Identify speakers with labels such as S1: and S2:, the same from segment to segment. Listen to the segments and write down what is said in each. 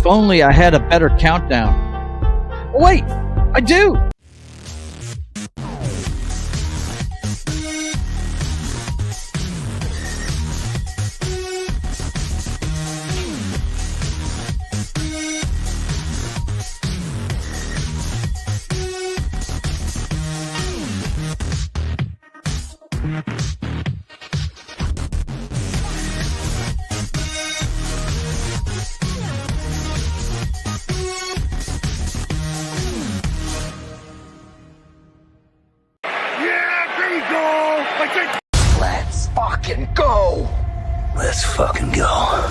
S1: If only I had a better countdown. Oh, wait, I do.
S2: Let's fucking go! Let's fucking go.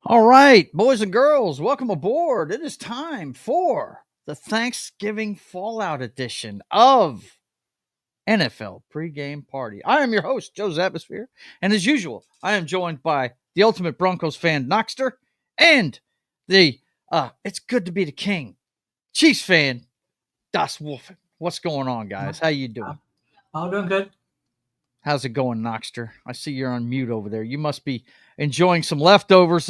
S1: All right, boys and girls, welcome aboard. It is time for the Thanksgiving Fallout edition of NFL Pregame Party. I am your host, Joe's Atmosphere, and as usual, I am joined by the ultimate Broncos fan, Knoxter, and the it's good to be the king, Chiefs fan, Das Wolfen. What's going on, guys? How you doing?
S3: I'm doing good.
S1: How's it going, Knoxter? I see you're on mute over there. You must be enjoying some leftovers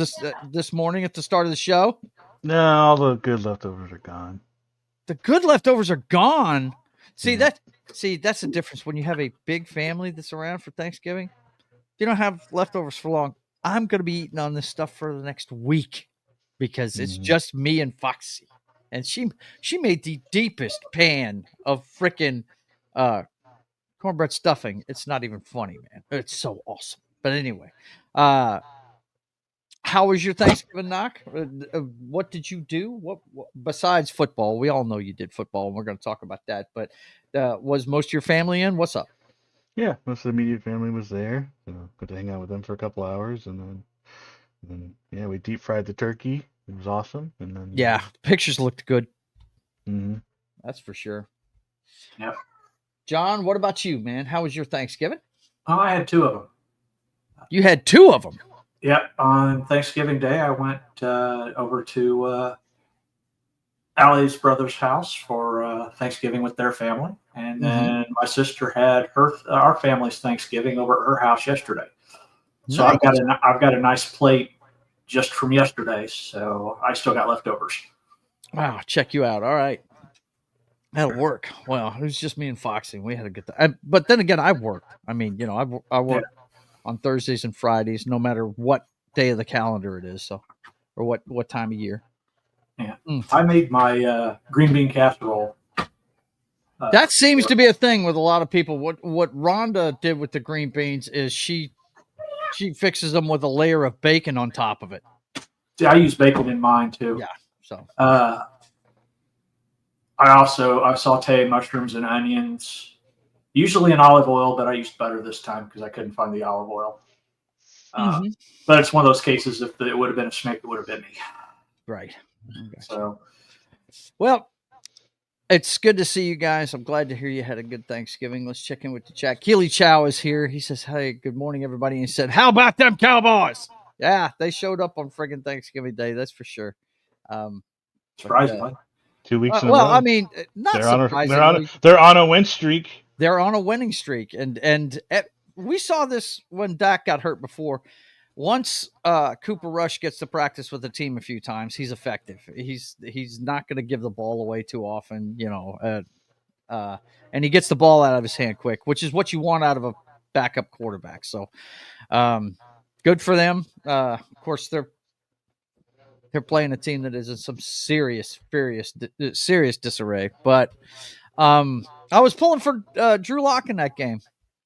S1: this morning at the start of the show.
S4: No, all the good leftovers are gone.
S1: The good leftovers are gone. See, that's the difference when you have a big family that's around for Thanksgiving. You don't have leftovers for long. I'm going to be eating on this stuff for the next week because it's just me and Foxy. And she made the deepest pan of freaking cornbread stuffing. It's not even funny, man. It's so awesome. But anyway, how was your Thanksgiving, Knock? What did you do? What besides football? We all know you did football, and we're going to talk about that. But was most of your family in? What's up?
S4: Yeah, most of the immediate family was there. So got to hang out with them for a couple hours, and then yeah, we deep fried the turkey. It was awesome. And then
S1: yeah, pictures looked good.
S4: That's
S1: for sure.
S3: Yep.
S1: John, what about you, man? How was your Thanksgiving?
S3: Oh, I had two of them.
S1: You had two of them?
S3: Yep. On Thanksgiving Day, I went over to Allie's brother's house for Thanksgiving with their family. And then my sister had our family's Thanksgiving over at her house yesterday. So
S1: nice.
S3: I've got a nice plate just from yesterday. So I still got leftovers.
S1: Wow. Check you out. All right. That'll work. Well, it was just me and Foxy. We had a good time. But then again, I worked. I mean, you know, I work on Thursdays and Fridays, no matter what day of the calendar it is. So, or what time of year.
S3: Yeah. I made my green bean casserole.
S1: That seems to be a thing with a lot of people. What Rhonda did with the green beans is she fixes them with a layer of bacon on top of it.
S3: See, I use bacon in mine too.
S1: Yeah. So.
S3: I saute mushrooms and onions, usually in olive oil, but I used butter this time because I couldn't find the olive oil. But it's one of those cases, if it would have been a snake, it would have been me.
S1: Right. Okay.
S3: So,
S1: well, it's good to see you guys. I'm glad to hear you had a good Thanksgiving. Let's check in with the chat. Keely Chow is here. He says, hey, good morning, everybody. And he said, how about them Cowboys? Yeah, they showed up on friggin' Thanksgiving Day. That's for sure.
S3: Surprisingly.
S4: 2 weeks in a
S1: well,
S4: row.
S1: I mean, not surprisingly.
S4: They're on a win streak.
S1: They're on a winning streak. And we saw this when Dak got hurt before. Once Cooper Rush gets to practice with the team a few times, he's effective. He's not going to give the ball away too often. You know, and he gets the ball out of his hand quick, which is what you want out of a backup quarterback. So, good for them. Of course, they're playing a team that is in some serious disarray. But I was pulling for Drew Lock in that game.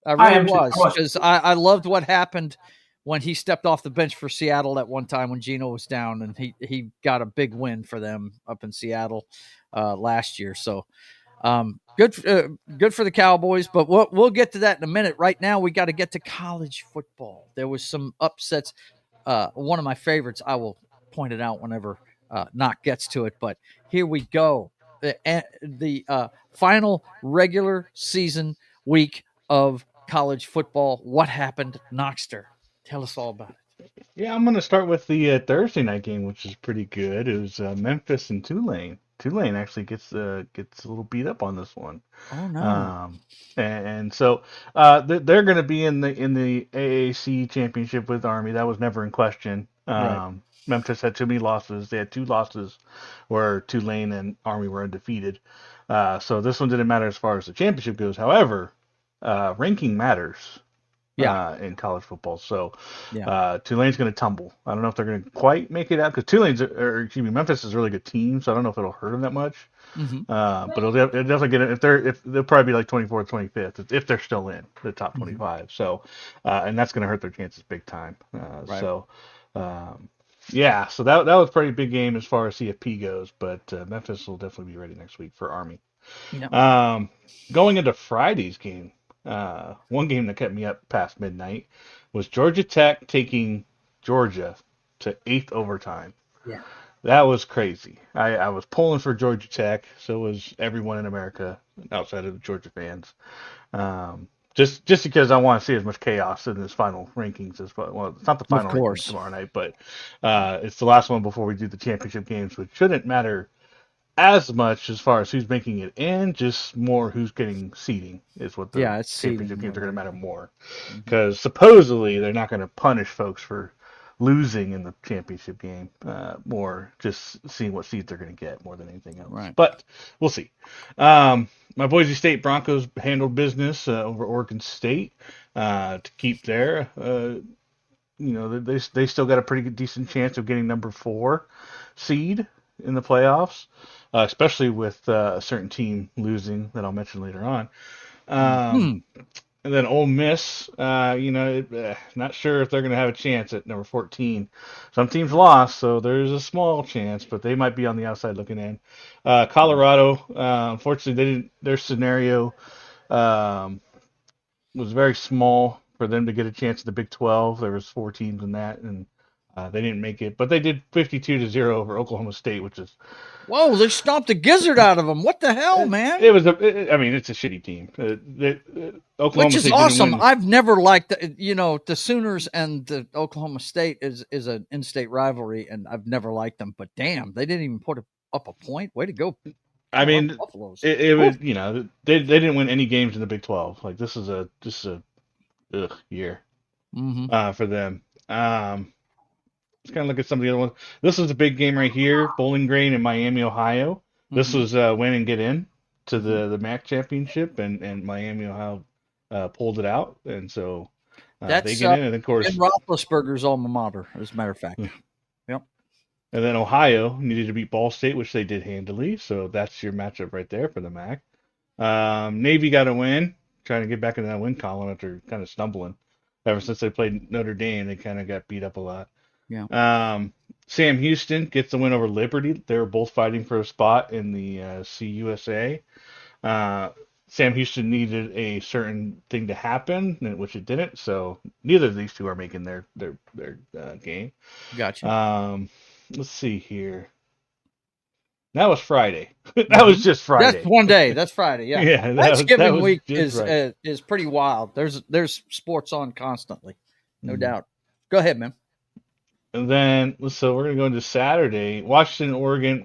S1: I really was, because I loved what happened when he stepped off the bench for Seattle at one time when Geno was down, and he got a big win for them up in Seattle last year. So good for the Cowboys, but we'll get to that in a minute. Right now, we got to get to college football. There was some upsets. One of my favorites, I will point it out whenever Knock gets to it, but here we go. The final regular season week of college football. What happened, Knoxter? Tell us all about it.
S4: Yeah, I'm going to start with the Thursday night game, which is pretty good. It was Memphis and Tulane. Tulane actually gets a little beat up on this one.
S1: Oh no!
S4: And so they're going to be in the AAC championship with Army. That was never in question.
S1: Right.
S4: Memphis had too many losses. They had 2 losses where Tulane and Army were undefeated. So this one didn't matter as far as the championship goes. However, ranking matters. In college football. So Tulane's going to tumble. I don't know if they're going to quite make it out, because Memphis is a really good team, so I don't know if it'll hurt them that much.
S1: Mm-hmm.
S4: But it'll definitely get it. If they'll probably be like 24th, 25th if they're still in the top 25. So and that's going to hurt their chances big time.
S1: Right.
S4: So so that was a pretty big game as far as CFP goes. But Memphis will definitely be ready next week for Army.
S1: Yep.
S4: Going into Friday's game. One game that kept me up past midnight was Georgia Tech taking Georgia to 8th overtime.
S1: Yeah.
S4: That was crazy. I was pulling for Georgia Tech, so was everyone in America outside of the Georgia fans. Just because I want to see as much chaos in this final rankings as well. Well, it's not the final rankings tomorrow night, but it's the last one before we do the championship games, which shouldn't matter as much as far as who's making it in, just more who's getting seeding is what the championship games are going to matter more. Because supposedly they're not going to punish folks for losing in the championship game, more just seeing what seeds they're going to get more than anything else.
S1: Right.
S4: But we'll see. My Boise State Broncos handled business over Oregon State to keep their, they still got a pretty good, decent chance of getting number 4 seed in the playoffs. Especially with a certain team losing that I'll mention later on. And then Ole Miss, not sure if they're going to have a chance at number 14. Some teams lost, so there's a small chance, but they might be on the outside looking in. Colorado, unfortunately, their scenario was very small for them to get a chance at the Big 12. There was 4 teams in that, and they didn't make it, but they did 52-0 over Oklahoma State, which is.
S1: Whoa! They stomped the gizzard out of them. What the hell, man?
S4: It's a shitty team. Oklahoma
S1: Which is
S4: State
S1: awesome. I've never liked the Sooners and the Oklahoma State is an in-state rivalry, and I've never liked them. But damn, they didn't even put up a point. Way to go!
S4: I mean, it was they didn't win any games in the Big 12. Like this is a year for them. Let's kind of look at some of the other ones. This is a big game right here. Bowling Green in Miami, Ohio. This was win and get in to the MAC championship, and Miami, Ohio pulled it out, and so they get in. And of course,
S1: Ben Roethlisberger's alma mater, as a matter of fact. Yep.
S4: And then Ohio needed to beat Ball State, which they did handily. So that's your matchup right there for the MAC. Navy got a win, trying to get back into that win column after kind of stumbling. Ever since they played Notre Dame, they kind of got beat up a lot.
S1: Yeah.
S4: Sam Houston gets the win over Liberty. They were both fighting for a spot in the CUSA. Sam Houston needed a certain thing to happen, which it didn't. So neither of these two are making their game.
S1: Gotcha.
S4: Let's see here. That was Friday. That was just Friday.
S1: That's one day. That's Friday. Yeah.
S4: Yeah.
S1: Thanksgiving week is pretty wild. There's sports on constantly, no doubt. Go ahead, man.
S4: And then, so we're gonna go into Saturday. Washington, Oregon.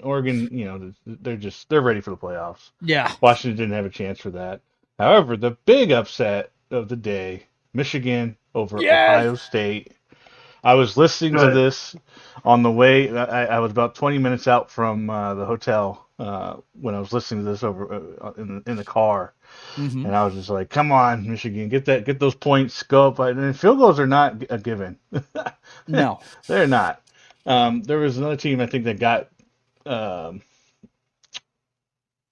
S4: They're ready for the playoffs.
S1: Yeah.
S4: Washington didn't have a chance for that. However, the big upset of the day: Michigan over Ohio State. I was listening to
S3: Good.
S4: this on the way. I was about 20 minutes out from the hotel when I was listening to this over in the car,
S1: Mm-hmm.
S4: and I was just like, "Come on, Michigan, get those points, go up." And field goals are not a given.
S1: No.
S4: They're not. There was another team I think that got um,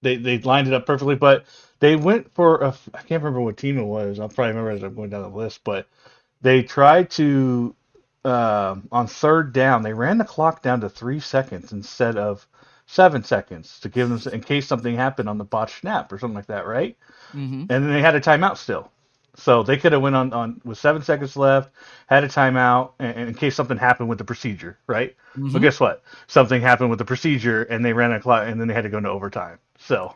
S4: they lined it up perfectly, but they went for I can't remember what team it was. I'll probably remember as I'm going down the list, but they tried to on third down. They ran the clock down to 3 seconds instead of 7 seconds to give them in case something happened on the botched snap or something like that, right?
S1: Mm-hmm.
S4: And then they had a timeout still. So they could have went on with 7 seconds left, had a timeout, and in case something happened with the procedure, right?
S1: Mm-hmm.
S4: But guess what? Something happened with the procedure, and they ran a clock, and then they had to go into overtime. So,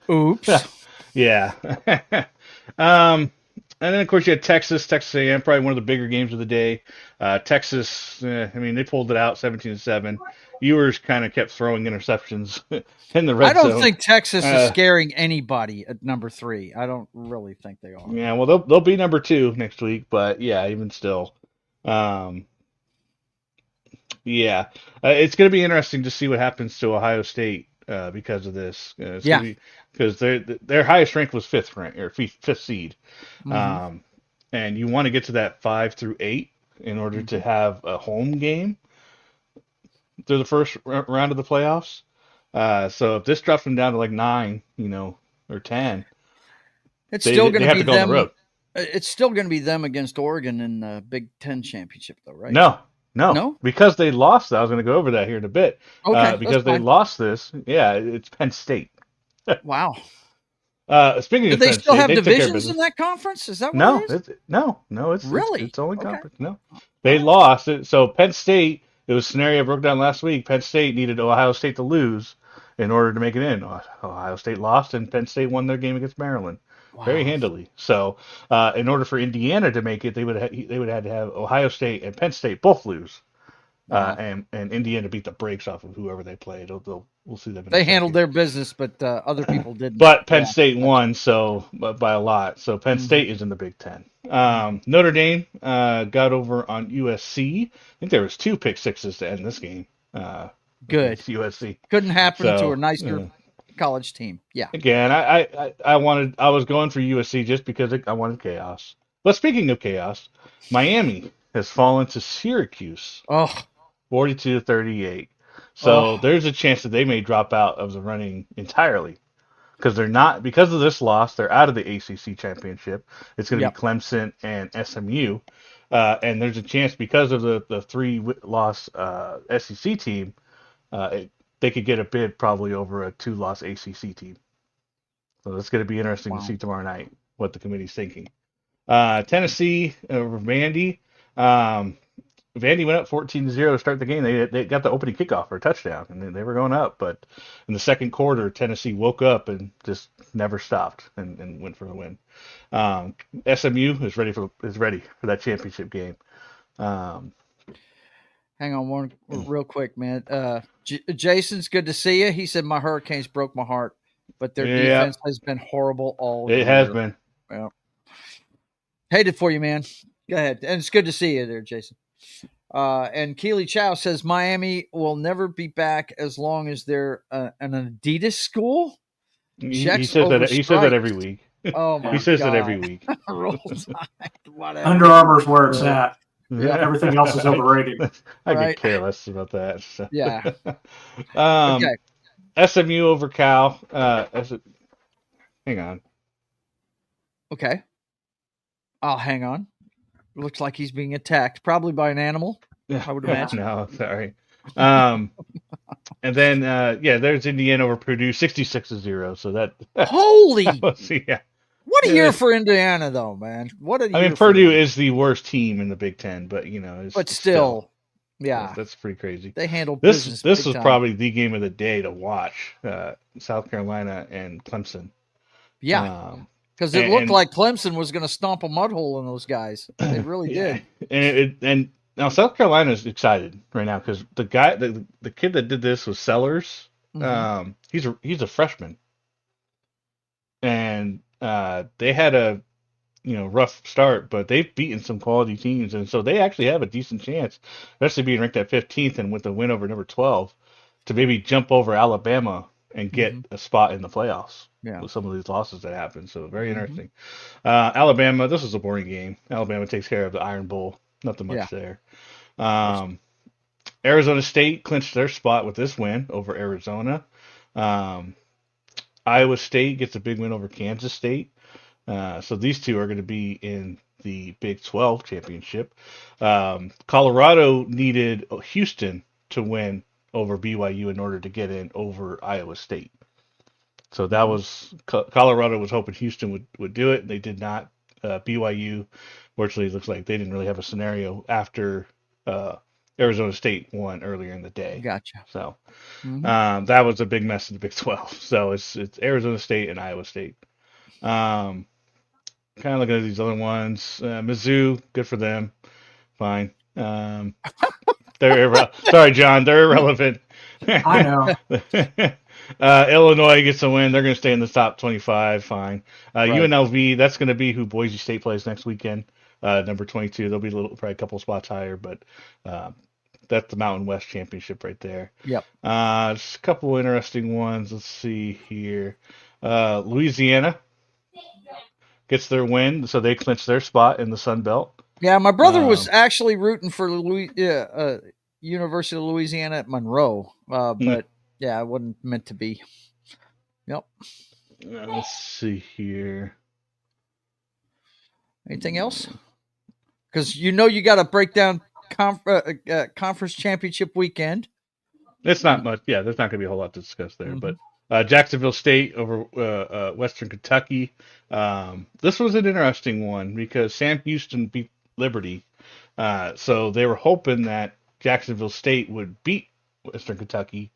S1: Oops.
S4: yeah. And then of course you had Texas A&M, probably one of the bigger games of the day. Texas, I mean, they pulled it out 17-7. Ewers kind of kept throwing interceptions in the red
S1: I don't
S4: zone.
S1: think Texas is scaring anybody at number 3. I don't really think they are.
S4: Yeah, well, they'll be number 2 next week, but yeah, even still, yeah, it's going to be interesting to see what happens to Ohio State because of this.
S1: Yeah.
S4: Because their highest rank was fifth rank or fifth seed,
S1: Mm-hmm.
S4: and you want to get to that 5 through 8 in order to have a home game through the first round of the playoffs. So if this drops them down to like 9, or 10,
S1: It's
S4: they
S1: still going to
S4: have
S1: be
S4: to go on the
S1: them.
S4: road.
S1: It's still going to be them against Oregon in the Big Ten championship, though, right?
S4: No, because they lost. I was going to go over that here in a bit.
S1: Okay,
S4: Because
S1: that's
S4: they
S1: fine.
S4: lost this. Yeah, it's Penn State.
S1: Wow.
S4: Speaking
S1: Do
S4: of
S1: they
S4: Penn
S1: still
S4: State,
S1: have
S4: they took care of
S1: divisions in
S4: business.
S1: that conference? Is that what
S4: No,
S1: it is?
S4: it's
S1: Really?
S4: its only
S1: Okay.
S4: conference. No,
S1: All
S4: they
S1: right.
S4: lost it. So Penn State. It was a scenario I broke down last week. Penn State needed Ohio State to lose in order to make it in. Ohio State lost, and Penn State won their game against Maryland very
S1: Wow.
S4: handily. So, in order for Indiana to make it, they would have had to have Ohio State and Penn State both lose.
S1: Wow.
S4: And Indiana beat the brakes off of whoever they played. We'll see them in a
S1: They handled
S4: second.
S1: their business, but other people didn't.
S4: But Penn
S1: Yeah.
S4: State won, so by a lot. So Penn
S1: Mhm.
S4: State is in the Big Ten. Notre Dame got over on USC. I think there was 2 pick sixes to end this game.
S1: Good.
S4: Against USC.
S1: Couldn't happen to
S4: So
S1: a nicer college team. Yeah.
S4: again, I was going for USC just because I wanted chaos. But speaking of chaos, Miami has fallen to Syracuse.
S1: Oh.
S4: 42-38. So there's a chance that they may drop out of the running entirely because because of this loss, they're out of the ACC championship. It's going to be Clemson and SMU, and there's a chance because of the 3-loss SEC team, they could get a bid probably over a 2-loss ACC team. So it's going to be interesting to see tomorrow night what the committee's thinking. Tennessee over Vandy. Vandy went up 14-0 to start the game. They got the opening kickoff for a touchdown, and they were going up. But in the second quarter, Tennessee woke up and just never stopped and went for the win. SMU is ready for that championship game.
S1: Hang on one real quick, man. Jason's good to see you. He said my Hurricanes broke my heart, but their defense has been horrible all year.
S4: It has been.
S1: Well, hated for you, man. Go ahead, and it's good to see you there, Jason. And Keely Chow says Miami will never be back as long as they're an Adidas school.
S4: He says that every week.
S1: Oh my God.
S4: He says that every week.
S3: Under Armour's where it's at. Yeah. Everything else is overrated.
S4: I could care less about that. So.
S1: Yeah.
S4: Okay. SMU over Cal. Hang on.
S1: Okay. I'll hang on. Looks like he's being attacked, probably by an animal. I would imagine.
S4: No, sorry. And then there's Indiana over Purdue, 66-0. So that
S1: holy,
S4: yeah.
S1: What a year for Indiana, though, man. What a year.
S4: I mean, Purdue is the worst team in the Big Ten, but
S1: but still, yeah,
S4: that's pretty crazy.
S1: They handled
S4: this. This was probably the game of the day to watch. South Carolina and Clemson.
S1: Yeah. Because it looked like Clemson was going to stomp a mud hole in those guys. They really did.
S4: And now South Carolina is excited right now because the guy, the kid that did this was Sellers. Mm-hmm. He's a freshman, and they had rough start, but they've beaten some quality teams, and so they actually have a decent chance, especially being ranked at 15th and with a win over number 12, to maybe jump over Alabama and get a spot in the playoffs
S1: Yeah.
S4: with some of these losses that happen. So very
S1: Mhm.
S4: interesting. Alabama, this is a boring game. Alabama takes care of the Iron Bowl. Nothing much there. Arizona State clinched their spot with this win over Arizona. Um, Iowa State gets a big win over Kansas State. So these two are going to be in the Big 12 championship. Colorado needed Houston to win over BYU in order to get in over Iowa State. So that was Colorado was hoping Houston would do it. They did not. BYU, fortunately, it looks like they didn't really have a scenario after Arizona State won earlier in the day.
S1: Gotcha.
S4: So that was a big mess in the Big 12. So it's Arizona State and Iowa State. Kind of looking at these other ones. Mizzou, good for them. Fine. Sorry, John, they're irrelevant.
S3: I know.
S4: Illinois gets a win. They're going to stay in the top 25. Fine.
S1: Right.
S4: UNLV, that's going to be who Boise State plays next weekend. Number 22. They'll be probably a couple spots higher, but that's the Mountain West Championship right there.
S1: Yep.
S4: Just a couple interesting ones. Let's see here. Louisiana gets their win, so they clinch their spot in the Sun Belt.
S1: Yeah, my brother was actually rooting for University of Louisiana at Monroe, but yeah, it wasn't meant to be. Yep.
S4: Let's see here.
S1: Anything else? Because you got to break down conference championship weekend.
S4: It's not much. Yeah, there's not going to be a whole lot to discuss there. But Jacksonville State over Western Kentucky. This was an interesting one because Sam Houston beat Liberty. So they were hoping that Jacksonville State would beat Western Kentucky,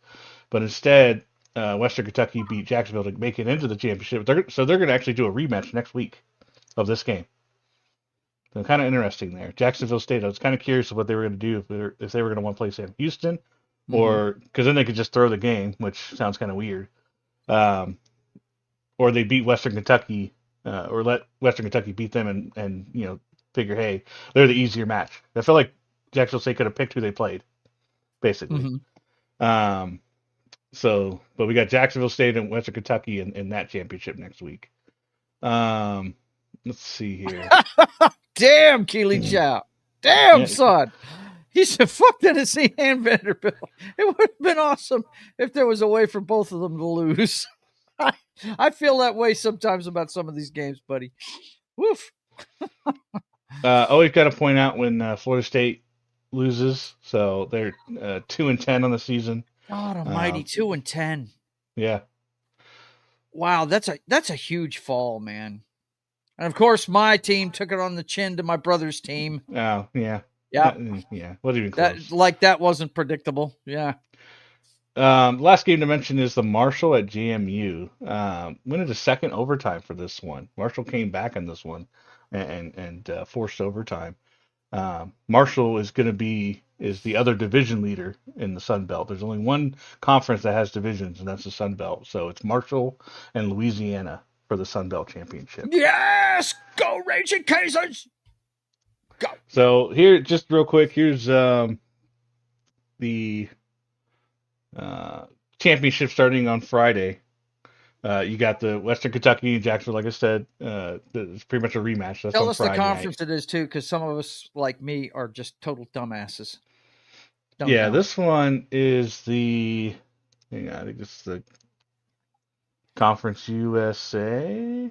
S4: but instead Western Kentucky beat Jacksonville to make it into the championship. So they're going to actually do a rematch next week of this game. So kind of interesting there. Jacksonville State, I was kind of curious of what they were going to do if they were going to want to play Sam Houston, or because then they could just throw the game, which sounds kind of weird. Or they beat Western Kentucky, or let Western Kentucky beat them and figure, hey, they're the easier match. I feel like Jacksonville State could have picked who they played, basically. But we got Jacksonville State and Western Kentucky in that championship next week. Let's see here.
S1: Damn, Keely Chow. Damn, son. He said, fuck Tennessee and Vanderbilt. It would have been awesome if there was a way for both of them to lose. I feel that way sometimes about some of these games, buddy. Woof.
S4: Always got to point out when Florida State loses, so they're 2-10 on the season.
S1: God almighty, 2-10.
S4: Yeah.
S1: Wow, that's a huge fall, man. And of course, my team took it on the chin to my brother's team.
S4: Oh, yeah.
S1: Yeah.
S4: Yeah. Wasn't even close.
S1: That wasn't predictable. Yeah.
S4: Last game to mention is the Marshall at JMU. Went into second overtime for this one. Marshall came back in this one and forced overtime. Marshall is the other division leader in the Sun Belt. There's only one conference that has divisions, and that's the Sun Belt. So it's Marshall and Louisiana for the Sun Belt Championship.
S1: Yes! Go Raging Caesars! Go!
S4: So here, just real quick, here's the championship starting on Friday. You got the Western Kentucky and Jacksonville, like I said. It's pretty much a rematch. That's
S1: Tell
S4: on
S1: us
S4: Friday
S1: the conference
S4: night.
S1: it is, too, because some of us, like me, are just total dumbasses.
S4: This one is the... Hang on, I think this is the Conference USA.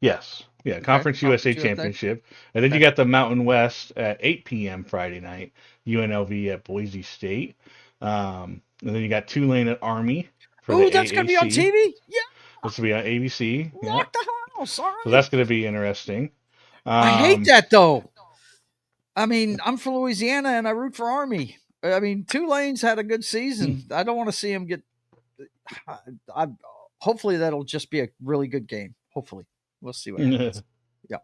S4: Yes. Yeah, Conference USA Championship. And then you got the Mountain West at 8 p.m. Friday night. UNLV at Boise State. And then you got Tulane at Army.
S1: Ooh, that's going to be on TV? Yeah.
S4: This will be on ABC.
S1: Lock the house. All right.
S4: So that's going to be interesting.
S1: I hate that, though. I mean, I'm from Louisiana, and I root for Army. I mean, Tulane's had a good season. I don't want to see them get... hopefully, that'll just be a really good game. Hopefully. We'll see what happens. Yeah.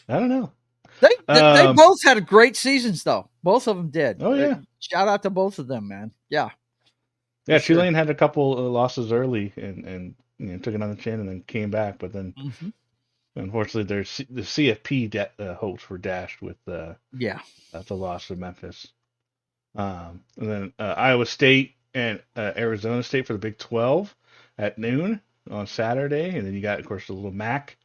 S4: I don't know.
S1: They both had great seasons, though. Both of them did.
S4: Oh, yeah.
S1: Shout out to both of them, man. Yeah.
S4: Yeah, Tulane had a couple of losses early and took it on the chin and then came back. But then unfortunately, the CFP hopes were dashed with the loss of Memphis. And then Iowa State and Arizona State for the Big 12 at noon on Saturday. And then you got, of course, the little MAC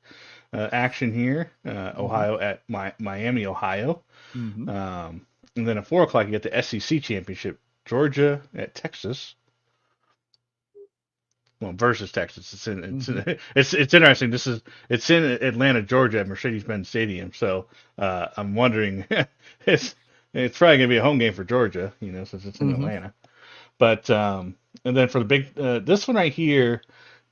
S4: action here. Ohio at Miami, Ohio.
S1: Mm-hmm.
S4: And then at 4 o'clock, you get the SEC Championship, Georgia at Texas. Well, versus Texas. It's interesting. It's in Atlanta, Georgia, at Mercedes-Benz Stadium. So I'm wondering, it's probably gonna be a home game for Georgia, since it's in Atlanta. But and then for the big this one right here,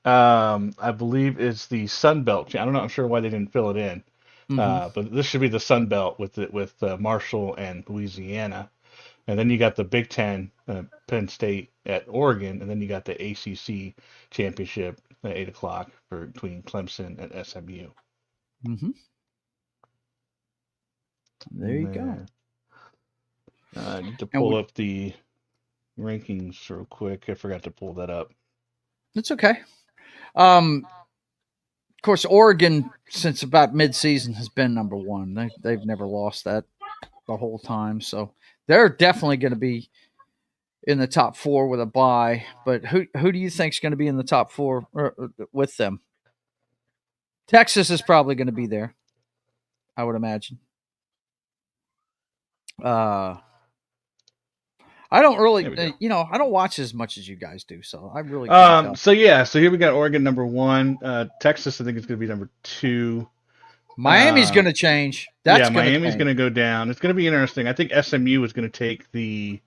S4: I believe is the Sun Belt. I don't know. I'm sure why they didn't fill it in. But this should be the Sun Belt with Marshall and Louisiana. And then you got the Big Ten, Penn State at Oregon, and then you got the ACC championship at 8 o'clock between Clemson and SMU.
S1: Mm-hmm. There you go.
S4: I need to pull up the rankings real quick. I forgot to pull that up.
S1: It's okay. Of course, Oregon, since about mid-season, has been number one. They've never lost that the whole time, so they're definitely going to be in the top 4 with a bye. But who do you think is going to be in the top 4 with them? Texas is probably going to be there, I would imagine. I don't really, I don't watch as much as you guys do, so I really can't tell.
S4: So here we got Oregon number 1. Texas, I think, is going to be number 2.
S1: Miami's going to change.
S4: Miami's going to go down. It's going to be interesting. I think SMU is going to take it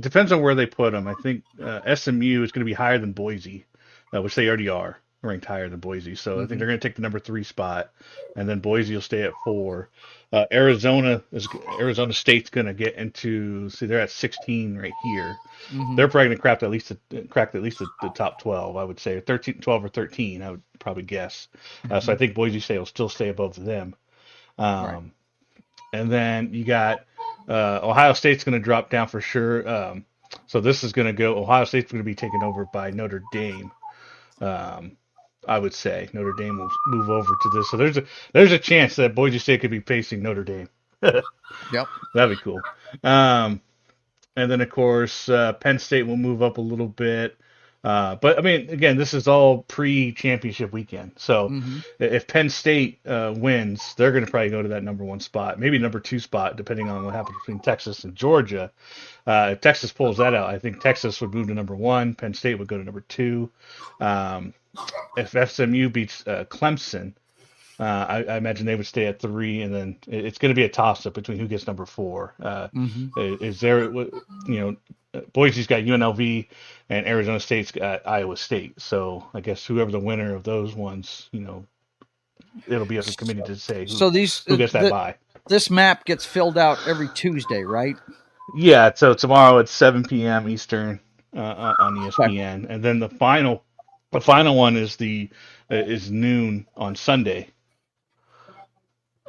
S4: depends on where they put them. I think SMU is going to be higher than Boise, which they already are ranked higher than Boise. So I think they're going to take the number 3 spot, and then Boise will stay at 4. Arizona State's going to get into. See, they're at 16 right here. They're probably going to crack at least the top 12. I would say 13, 12 or 13. I would probably guess. So I think Boise State will still stay above them.
S1: Right.
S4: And then you got Ohio State's going to drop down for sure. So this is going to go. Ohio State's going to be taken over by Notre Dame. I would say Notre Dame will move over to this. So there's a chance that Boise State could be facing Notre Dame.
S1: Yep,
S4: that'd be cool. And then of course Penn State will move up a little bit. But I mean, again, this is all pre-championship weekend. So if Penn State wins, they're going to probably go to that number 1 spot, maybe number 2 spot, depending on what happens between Texas and Georgia. If Texas pulls that out, I think Texas would move to number 1. Penn State would go to number 2. If SMU beats Clemson, I imagine they would stay at 3, and then it's going to be a toss-up between who gets number 4. Is there, Boise's got UNLV, and Arizona State's got Iowa State. So I guess whoever the winner of those ones, it'll be up to the committee to say who gets that bye.
S1: This map gets filled out every Tuesday, right?
S4: Yeah. So tomorrow at 7 p.m. Eastern on ESPN, and then the final one is noon on Sunday.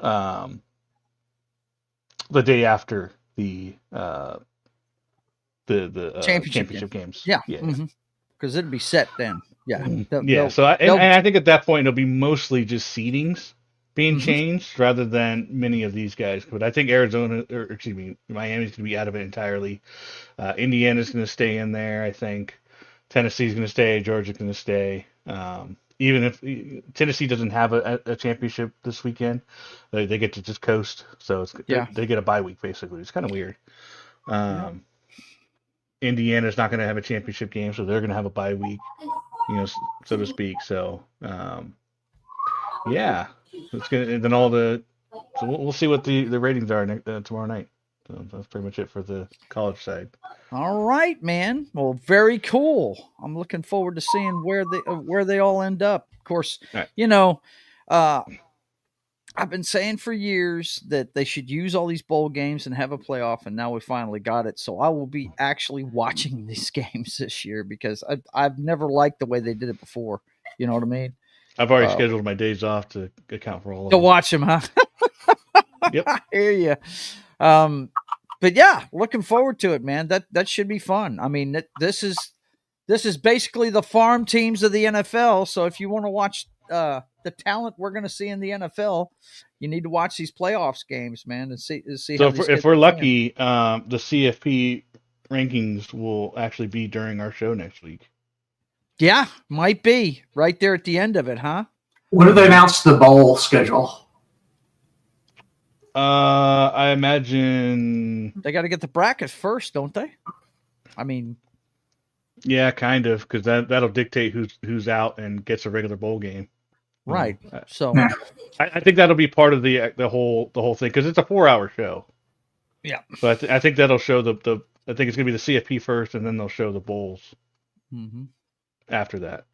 S4: The day after the
S1: championship
S4: games.
S1: Yeah. Because it'd be set then. Yeah.
S4: So I think at that point it'll be mostly just seedings being changed rather than many of these guys. But I think Miami's going to be out of it entirely. Indiana's going to stay in there. I think Tennessee's going to stay. Georgia's going to stay. Even if Tennessee doesn't have a championship this weekend, they get to just coast. So they get a bye week basically. It's kind of weird. Indiana's not going to have a championship game, so they're going to have a bye week, so to speak. So, it's gonna. And then so we'll see what the ratings are tomorrow night. So that's pretty much it for the college side.
S1: All right, man. Well, very cool. I'm looking forward to seeing where they all end up. Of course, I've been saying for years that they should use all these bowl games and have a playoff, and now we finally got it. So I will be actually watching these games this year because I've never liked the way they did it before. You know what I mean?
S4: I've already scheduled my days off to account for all of
S1: them.
S4: To
S1: watch them, huh?
S4: Yep.
S1: I hear you. But yeah, looking forward to it, man. That should be fun. I mean, this is basically the farm teams of the NFL. So if you want to watch the talent we're going to see in the NFL, you need to watch these playoffs games, man, and see
S4: So
S1: how these
S4: if
S1: kids
S4: we're
S1: are playing.
S4: lucky, the CFP rankings will actually be during our show next week.
S1: Yeah, might be right there at the end of it, huh?
S3: When do they announce the bowl schedule?
S4: I imagine.
S1: They got to get the brackets first, don't they? I mean,
S4: Yeah, kind of, because that'll dictate who's out and gets a regular bowl game.
S1: right. So
S3: Yeah.
S4: I think that'll be part of the whole thing because it's a 4-hour show.
S1: yeah.
S4: But I think that'll show the I think it's gonna be the CFP first, and then they'll show the bowls
S1: Mm-hmm.
S4: after that.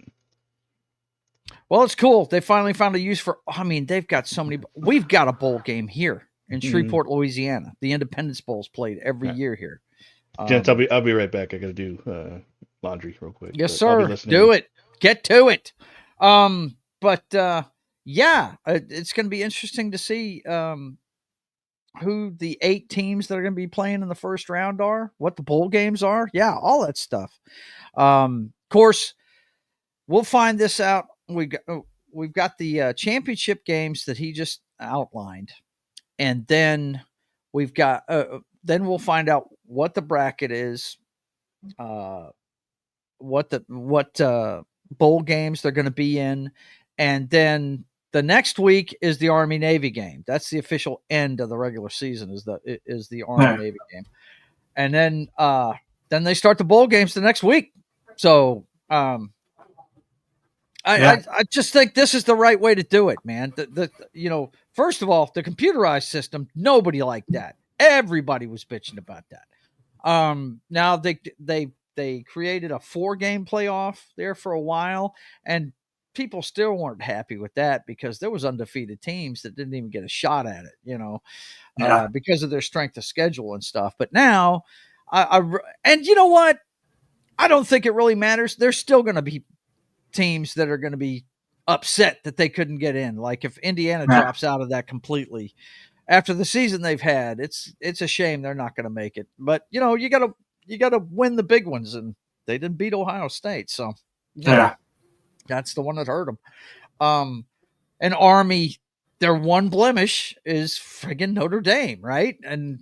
S1: Well, it's cool. They finally found a use for. I mean, they've got so many. We've got a bowl game here in Shreveport, Louisiana. The Independence Bowl's played every year here.
S4: Gents, I'll be right back. I gotta do laundry real quick.
S1: Yes,
S4: but I'll be
S1: sir.
S4: listening.
S1: Do it. Get to it. Yeah, it's going to be interesting to see who the 8 teams that are going to be playing in the first round are, what the bowl games are. Yeah, all that stuff. Of course, we'll find this out. We've got the championship games that he just outlined, and then we've got then we'll find out what the bracket is, what bowl games they're going to be in, and then the next week is the Army Navy game. That's the official end of the regular season. Is the Army Navy game, and then they start the bowl games the next week. So I just think this is the right way to do it, man. First of all, the computerized system, nobody liked that. Everybody was bitching about that. Now they created a 4-game playoff there for a while, and people still weren't happy with that because there was undefeated teams that didn't even get a shot at it, because of their strength of schedule and stuff. But now, and you know what? I don't think it really matters. There's still going to be teams that are going to be upset that they couldn't get in. Like if Indiana drops out of that completely after the season they've had, it's a shame they're not going to make it. But you gotta win the big ones, and they didn't beat Ohio State, so that's the one that hurt them. And Army, their one blemish is friggin' Notre Dame, right? And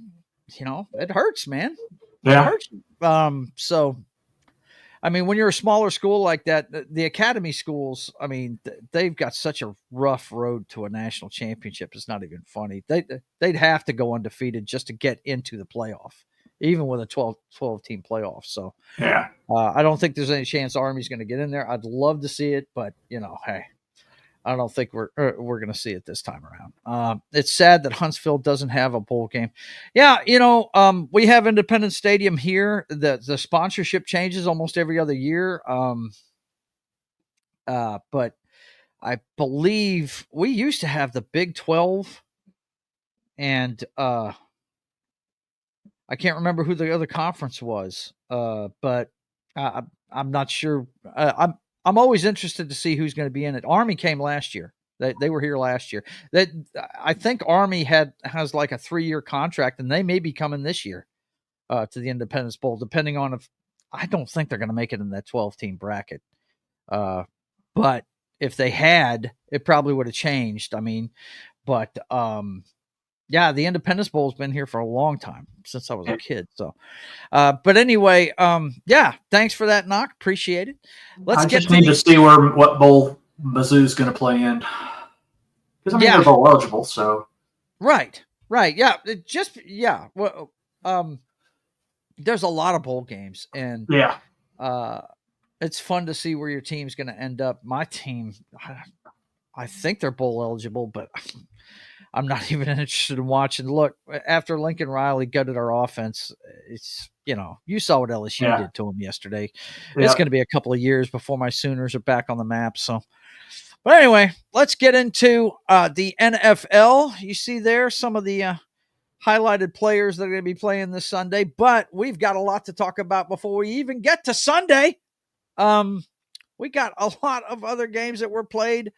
S1: it hurts, man.
S3: Yeah.
S1: It hurts. So I mean, when you're a smaller school like that, the academy schools, I mean, they've got such a rough road to a national championship. It's not even funny. They'd have to go undefeated just to get into the playoff, even with a 12-team playoff. So I don't think there's any chance Army's going to get in there. I'd love to see it, but hey, I don't think we're going to see it this time around. It's sad that Huntsville doesn't have a bowl game. Yeah, we have Independence Stadium here. The sponsorship changes almost every other year. But I believe we used to have the Big 12, and I can't remember who the other conference was. But I'm not sure. I'm always interested to see who's going to be in it. Army came last year. They were here last year. I think Army has like a 3-year contract, and they may be coming this year to the Independence Bowl, depending on if I don't think they're going to make it in that 12-team bracket. But if they had, it probably would have changed. I mean, but the Independence Bowl has been here for a long time, since I was a kid. So, but anyway, thanks for that, Knock. Appreciate it.
S3: I just need to see what bowl Mizzou's going to play in, because they're bowl eligible. So,
S1: right, yeah, Well, there's a lot of bowl games, and it's fun to see where your team's going to end up. My team, I think they're bowl eligible, but I'm not even interested in watching. Look, after Lincoln Riley gutted our offense, it's, you saw what LSU did to him yesterday. Yeah. It's going to be a couple of years before my Sooners are back on the map. So, but anyway, let's get into the NFL. You see there some of the highlighted players that are going to be playing this Sunday, but we've got a lot to talk about before we even get to Sunday. We got a lot of other games that were played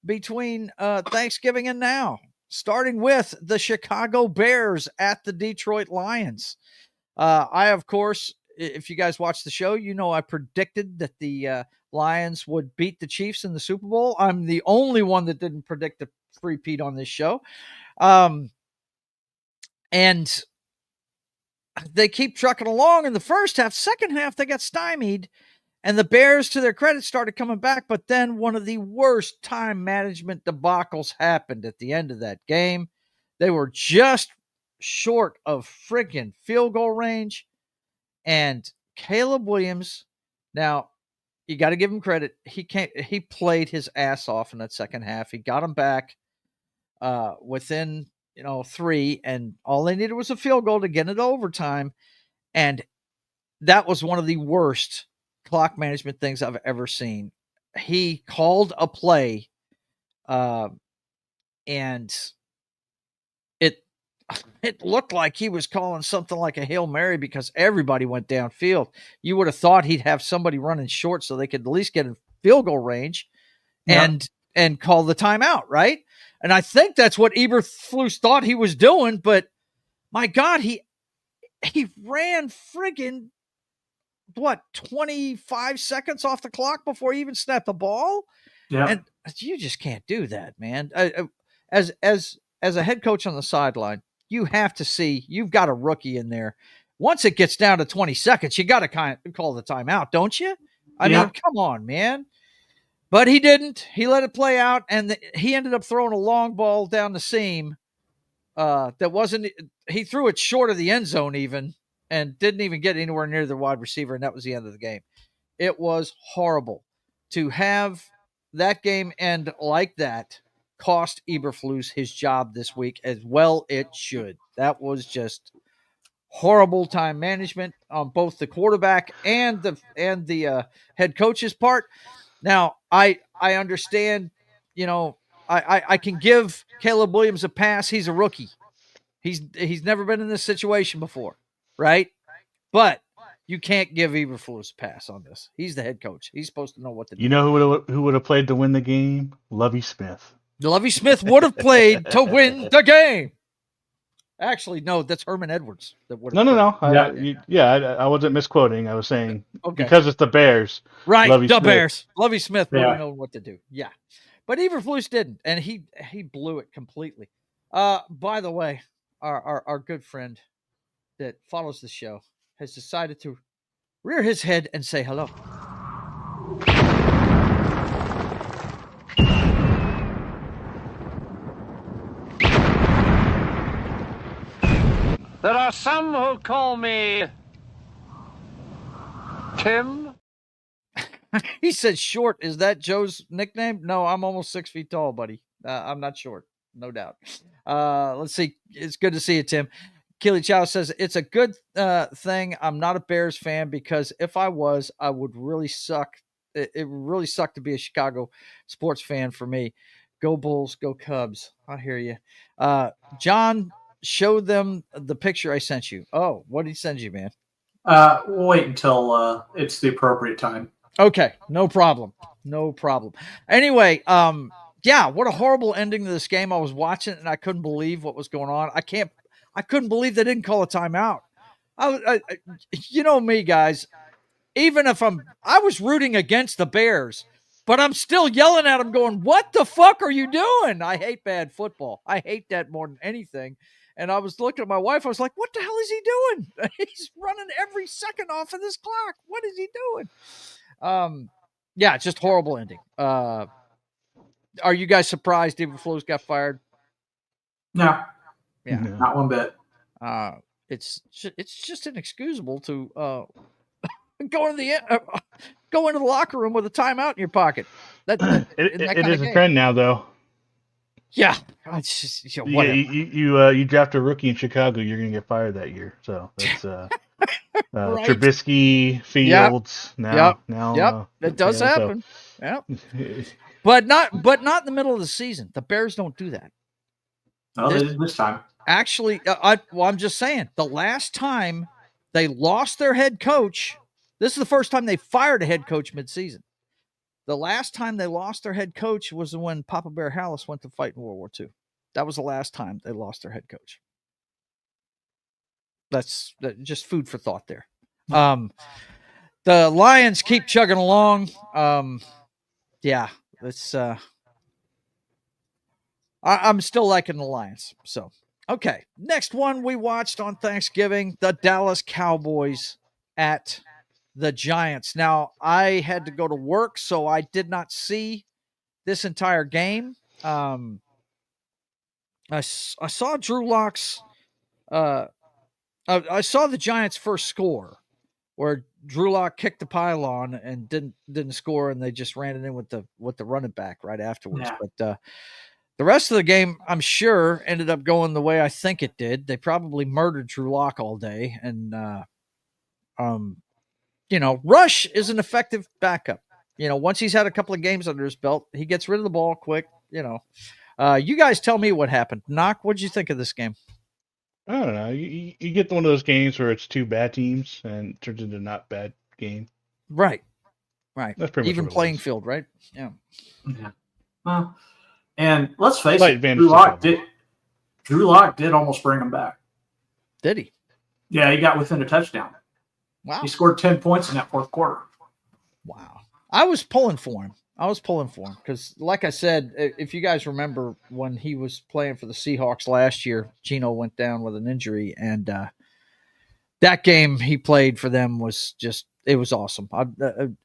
S1: between Thanksgiving and now, starting with the Chicago Bears at the Detroit Lions. I, of course, if you guys watch the show, you know I predicted that the Lions would beat the Chiefs in the Super Bowl. I'm the only one that didn't predict a three-peat on this show. And they keep trucking along in the first half. Second half, they got stymied. And the Bears, to their credit, started coming back. But then one of the worst time management debacles happened at the end of that game. They were just short of friggin' field goal range. And Caleb Williams, now you got to give him credit. He played his ass off in that second half. He got him back within 3, and all they needed was a field goal to get it to overtime. And that was one of the worst clock management things I've ever seen. He called a play, and it looked like he was calling something like a Hail Mary because everybody went downfield. You would have thought he'd have somebody running short so they could at least get in field goal range and call the timeout, right? And I think that's what Eberflus thought he was doing, but my God, he ran friggin' 25 seconds off the clock before he even snapped the ball?
S3: Yeah.
S1: And you just can't do that, man. As a head coach on the sideline, you have to see you've got a rookie in there. Once it gets down to 20 seconds, you got to kind of call the timeout, don't you? I mean, come on, man. But he didn't. He let it play out, and he ended up throwing a long ball down the seam. He threw it short of the end zone even, and didn't even get anywhere near the wide receiver, and that was the end of the game. It was horrible to have that game end like that. Cost Eberflus his job this week, as well it should. That was just horrible time management on both the quarterback and the head coach's part. Now, I understand, I can give Caleb Williams a pass. He's a rookie. He's never been in this situation before, right? But you can't give Eberflus a pass on this. He's the head coach. He's supposed to know what to do.
S4: You know who would have played to win the game? Lovie Smith.
S1: Lovie Smith would have played to win the game. Actually, no, that's Herman Edwards. That would have
S4: No.
S3: Yeah.
S4: I wasn't misquoting. I was saying
S1: Okay.
S4: because it's the Bears.
S1: Right,
S4: Lovie
S1: the
S4: Smith.
S1: Bears. Lovie Smith would
S3: Yeah.
S1: have known what to do. Yeah. But Eberflus didn't, and he blew it completely. By the way, our good friend that follows the show has decided to rear his head and say hello.
S5: There are some who call me Tim.
S1: He said short. Is that Joe's nickname? No, I'm almost 6 feet tall, buddy. I'm not short, no doubt. Let's see. It's good to see you, Tim. Keely Chow says, it's a good thing I'm not a Bears fan, because if I was, I would really suck. It would really suck to be a Chicago sports fan for me. Go Bulls, go Cubs. I hear you. John, show them the picture I sent you. Oh, what did he send you, man?
S3: We'll wait until it's the appropriate time.
S1: Okay, no problem. No problem. Anyway, yeah, what a horrible ending to this game. I was watching it and I couldn't believe what was going on. I couldn't believe they didn't call a timeout. You know me, guys. Even if I was rooting against the Bears, but I'm still yelling at them going, what the fuck are you doing? I hate bad football. I hate that more than anything. And I was looking at my wife. I was like, what the hell is he doing? He's running every second off of this clock. What is he doing? Yeah, just horrible ending. Are you guys surprised Eberflus got fired?
S3: No.
S1: Yeah.
S4: No.
S3: Not one bit.
S1: It's just inexcusable to go into the locker room with a timeout in your pocket. It
S4: It is a trend now, though.
S1: Yeah, it's just
S4: You draft a rookie in Chicago, you're going to get fired that year. So that's
S1: Right.
S4: Trubisky, Fields.
S1: Yep.
S4: Now,
S1: it does happen.
S4: So.
S1: Yeah, but not in the middle of the season. The Bears don't do that.
S3: Well, they did this time.
S1: Actually, I'm just saying, the last time they lost their head coach, this is the first time they fired a head coach midseason. The last time they lost their head coach was when Papa Bear Hallis went to fight in World War II. That was the last time they lost their head coach. That's just food for thought there. The Lions keep chugging along. Yeah, it's I'm still liking the Lions. So, okay. Next one we watched on Thanksgiving, the Dallas Cowboys at the Giants. Now, I had to go to work, so I did not see this entire game. I saw Drew Lock's I saw the Giants' first score where Drew Lock kicked the pylon and didn't score, and they just ran it in with the running back right afterwards.
S3: Yeah.
S1: But the rest of the game, I'm sure, ended up going the way I think it did. They probably murdered Drew Lock all day, and Rush is an effective backup. Once he's had a couple of games under his belt, he gets rid of the ball quick. You guys tell me what happened. Knock, what'd you think of this game?
S4: I don't know. You get one of those games where it's two bad teams and it turns into not bad game.
S1: Right.
S4: That's pretty much
S1: even
S4: what it
S1: playing
S4: was.
S1: field, right? Yeah.
S3: Well, and let's face
S4: Slight
S3: it,
S4: advantage to
S3: Drew Lock did almost bring him back.
S1: Did he?
S3: Yeah, he got within a touchdown.
S1: Wow.
S3: He scored 10 points in that fourth quarter.
S1: Wow. I was pulling for him because, like I said, if you guys remember when he was playing for the Seahawks last year, Geno went down with an injury, and that game he played for them was just – it was awesome.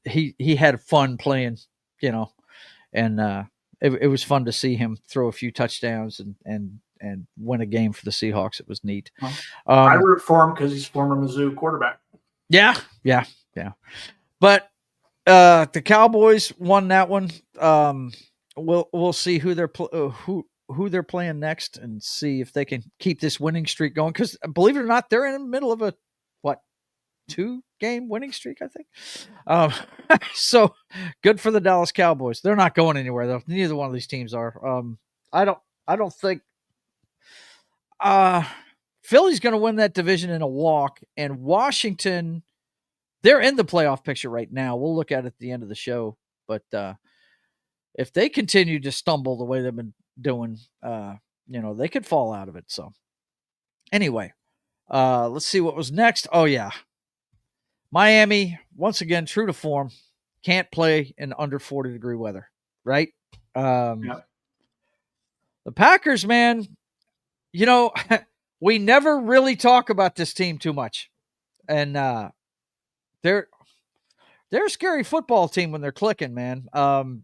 S1: He had fun playing, and it was fun to see him throw a few touchdowns and win a game for the Seahawks. It was neat.
S3: I root for him because he's former Mizzou quarterback.
S1: Yeah. But the Cowboys won that one. We'll see who they're playing next and see if they can keep this winning streak going. Because believe it or not, they're in the middle of a 2-game winning streak, I think. So good for the Dallas Cowboys. They're not going anywhere though. Neither one of these teams are. I don't think Philly's going to win that division in a walk, and Washington, they're in the playoff picture right now. We'll look at it at the end of the show. But if they continue to stumble the way they've been doing, they could fall out of it. So anyway, let's see what was next. Oh, yeah. Miami, once again, true to form, can't play in under 40-degree weather, right? The Packers, man, we never really talk about this team too much. And they're a scary football team when they're clicking, man.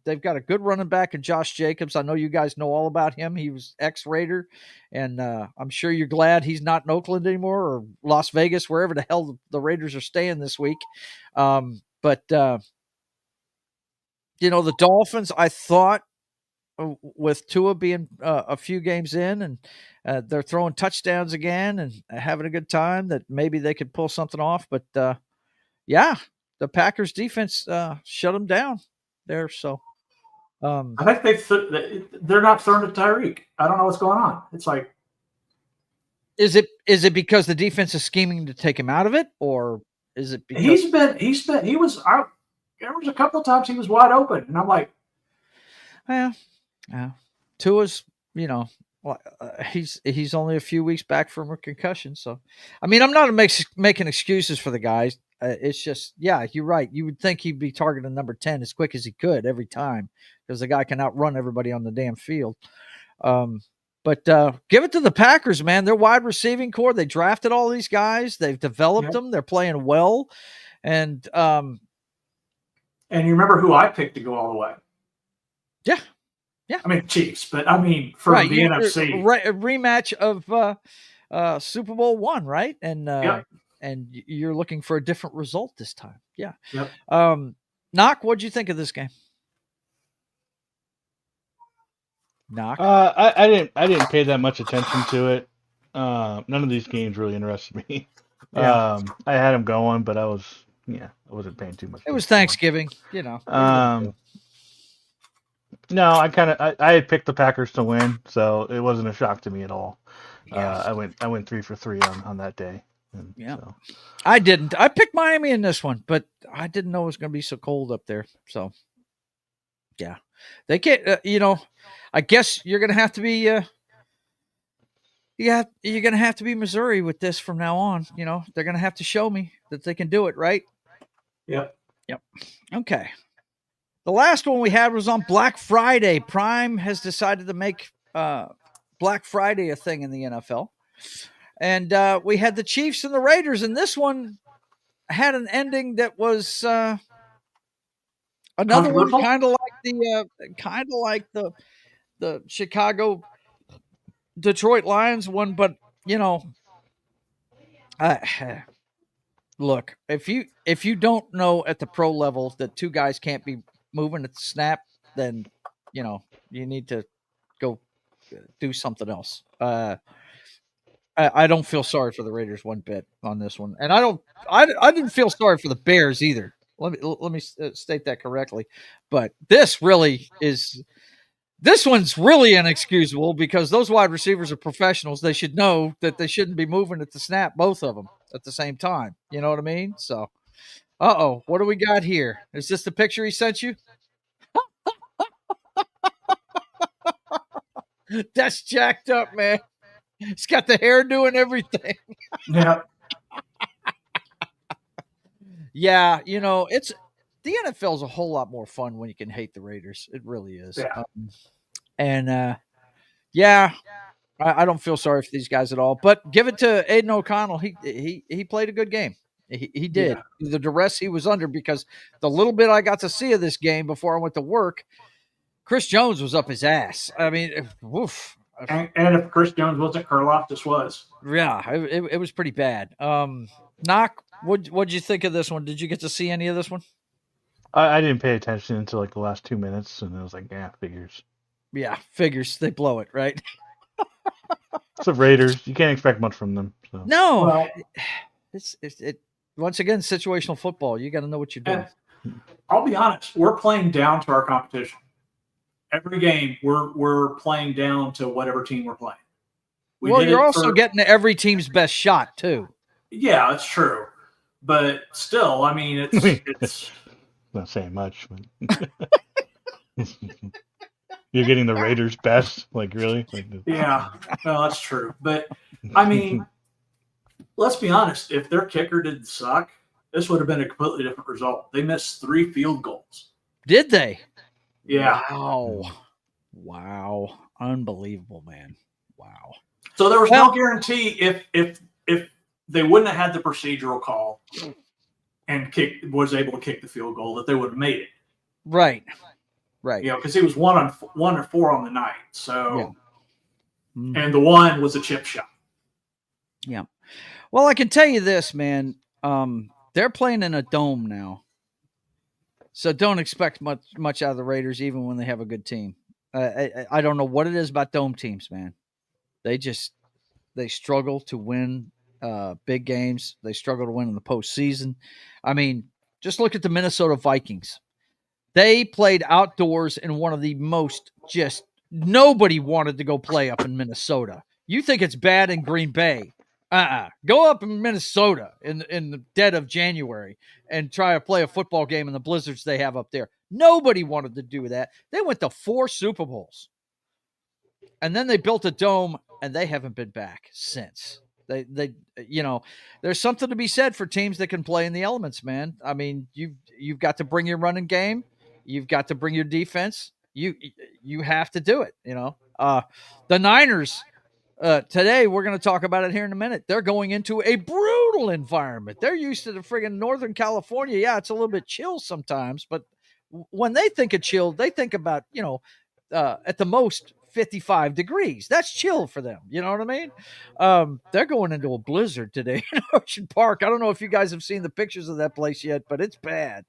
S1: They've got a good running back in Josh Jacobs. I know you guys know all about him. He was ex-Raider, and I'm sure you're glad he's not in Oakland anymore or Las Vegas, wherever the hell the Raiders are staying this week. But the Dolphins, I thought, with Tua being a few games in and they're throwing touchdowns again and having a good time, that maybe they could pull something off. But, yeah, the Packers defense shut them down there. So
S3: I think they're not throwing to Tyreek. I don't know what's going on. It's like,
S1: is it because the defense is scheming to take him out of it, or is it because
S3: he was out? There was a couple of times he was wide open, and I'm like,
S1: yeah. Tua's, he's only a few weeks back from a concussion. So, I mean, I'm not making excuses for the guys. It's just, yeah, you're right. You would think he'd be targeting number 10 as quick as he could every time because the guy can outrun everybody on the damn field. But give it to the Packers, man. Their wide receiving core, they drafted all these guys. They've developed them. They're playing well. And you
S3: remember who I picked to go all the way?
S1: Yeah.
S3: I mean, Chiefs, but I mean, for the NFC.
S1: A rematch of Super Bowl I, right? And you're looking for a different result this time. Yeah.
S3: Yep.
S1: Knock, what'd you think of this game? Knock.
S4: I didn't pay that much attention to it. None of these games really interested me.
S3: Yeah.
S4: I had them going, but I wasn't paying too much.
S1: It was Thanksgiving,
S4: No, I had picked the Packers to win, so it wasn't a shock to me at all.
S1: Yeah.
S4: I went 3 for 3 on that day. So.
S1: I didn't. I picked Miami in this one, but I didn't know it was going to be so cold up there. So, yeah, they can't. I guess you're going to have to be Yeah, you're going to have to be Missouri with this from now on. You know, they're going to have to show me that they can do it, right?
S3: Yep.
S1: Yep. Okay. The last one we had was on Black Friday. Prime has decided to make Black Friday a thing in the NFL. And we had the Chiefs and the Raiders, and this one had an ending that was another one,
S3: Controversial?
S1: kind of like the Chicago Detroit Lions one, but you know, look, if you don't know at the pro level that two guys can't be moving at the snap, then you know you need to go do something else. I don't feel sorry for the Raiders one bit on this one, and I didn't feel sorry for the Bears either. Let me state that correctly, but this one's really inexcusable because those wide receivers are professionals. They should know that they shouldn't be moving at the snap, both of them at the same time. You know what I mean? So, what do we got here? Is this the picture he sent you? That's jacked up, man. He's got the hairdo and everything.
S3: Yeah.
S1: Yeah, you know, it's the NFL is a whole lot more fun when you can hate the Raiders. It really is.
S3: Yeah.
S1: I don't feel sorry for these guys at all. But give it to Aiden O'Connell. He played a good game. He did.
S3: Yeah.
S1: The duress he was under, because the little bit I got to see of this game before I went to work, Chris Jones was up his ass. I mean, woof.
S3: And if Chris Jones wasn't, Karlaftis was.
S1: Yeah, it was pretty bad. Knock, what'd you think of this one? Did you get to see any of this one?
S4: I didn't pay attention until like the last 2 minutes, and I was like, yeah, figures.
S1: Yeah, figures. They blow it, right?
S4: It's the Raiders. You can't expect much from them. So.
S1: No,
S3: Well,
S1: it's once again situational football. You got to know what you're doing.
S3: I'll be honest. We're playing down to our competition. Every game, we're playing down to whatever team we're playing.
S1: Well, you're also getting every team's best shot too.
S3: Yeah, that's true. But still, I mean, it's
S4: not saying much. But you're getting the Raiders' best, like really?
S3: Yeah, no, that's true. But I mean, let's be honest. If their kicker didn't suck, this would have been a completely different result. They missed 3 field goals.
S1: Did they?
S3: Yeah.
S1: Wow. Unbelievable, man. Wow.
S3: So there was no guarantee if they wouldn't have had the procedural call and was able to kick the field goal that they would have made it.
S1: Right.
S3: You know, because he was 1 or 4 on the night. So,
S1: yeah. Mm-hmm.
S3: And the one was a chip shot.
S1: Yeah. Well, I can tell you this, man. They're playing in a dome now. So don't expect much out of the Raiders, even when they have a good team. I don't know what it is about dome teams, man. They struggle to win big games. They struggle to win in the postseason. I mean, just look at the Minnesota Vikings. They played outdoors in one of the most nobody wanted to go play up in Minnesota. You think it's bad in Green Bay. Go up in Minnesota in the dead of January and try to play a football game in the blizzards they have up there. Nobody wanted to do that. They went to 4 Super Bowls. And then they built a dome, and they haven't been back since. They you know, there's something to be said for teams that can play in the elements, man. I mean, you've got to bring your running game. You've got to bring your defense. You have to do it, you know. The Niners, today, we're going to talk about it here in a minute. They're going into a brutal environment. They're used to the friggin' Northern California. Yeah, it's a little bit chill sometimes, but when they think of chill, they think about, you know, at the most 55 degrees. That's chill for them. You know what I mean? They're going into a blizzard today in Ocean Park. I don't know if you guys have seen the pictures of that place yet, but it's bad.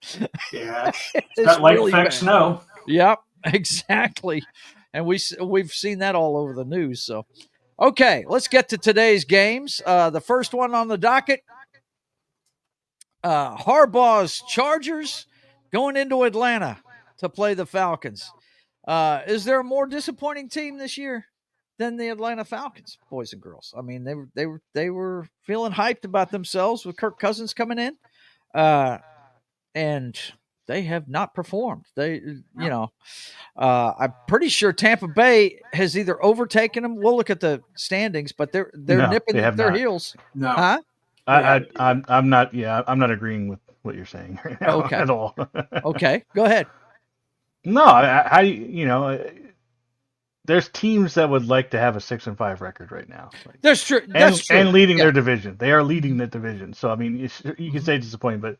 S3: Yeah. It's got lake effect snow.
S1: Yep, exactly. And we've seen that all over the news. So, okay, let's get to today's games. The first one on the docket, Harbaugh's Chargers going into Atlanta to play the Falcons. Is there a more disappointing team this year than the Atlanta Falcons, boys and girls? I mean, they were feeling hyped about themselves with Kirk Cousins coming in, and they have not performed. I'm pretty sure Tampa Bay has either overtaken them. We'll look at the standings, but they're
S4: No,
S1: nipping
S4: they have
S1: their
S4: not.
S1: heels.
S3: No.
S1: Huh?
S4: I'm not. Yeah, I'm not agreeing with what you're saying right now
S1: Okay.
S4: at all.
S1: Okay, go ahead.
S4: No, there's teams that would like to have a 6-5 record right now.
S1: That's true. That's true.
S4: And leading
S1: Yeah.
S4: their division. They are leading the division. So I mean, you can say disappointing, but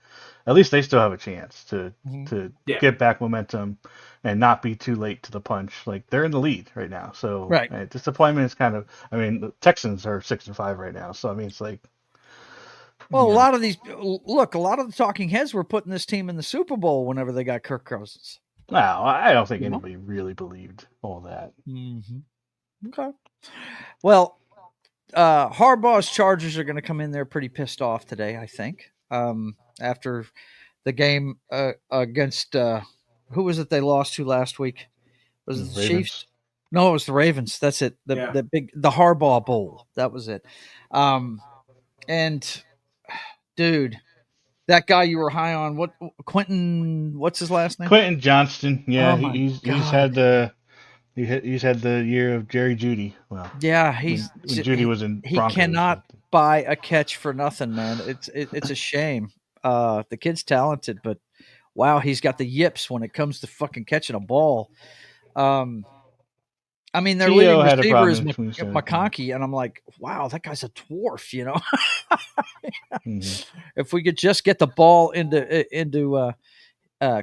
S4: at least they still have a chance to get back momentum and not be too late to the punch. Like they're in the lead right now. So
S1: Right.
S4: Disappointment is kind of. I mean, the Texans are 6-5 right now. So I mean, it's like.
S1: Well, a lot of the talking heads were putting this team in the Super Bowl whenever they got Kirk Cousins.
S4: No, I don't think anybody really believed all that.
S1: Mm-hmm. Okay. Well, Harbaugh's Chargers are going to come in there pretty pissed off today, I think, after the game against who was it they lost to last week? Was it the Chiefs? No, it was the Ravens. That's it. The Harbaugh Bowl. That was it. And dude, that guy you were high on, what's his last name?
S4: Quentin Johnston. Yeah,
S1: Oh
S4: he's had the year of Jerry Jeudy. Well,
S1: yeah,
S4: when Jeudy was in Broncos.
S1: He cannot buy a catch for nothing, man. It's a shame. The kid's talented, but wow, he's got the yips when it comes to fucking catching a ball. I mean, their leading receiver is McConkey, and I'm like, wow, that guy's a dwarf, you know. If we could just get the ball into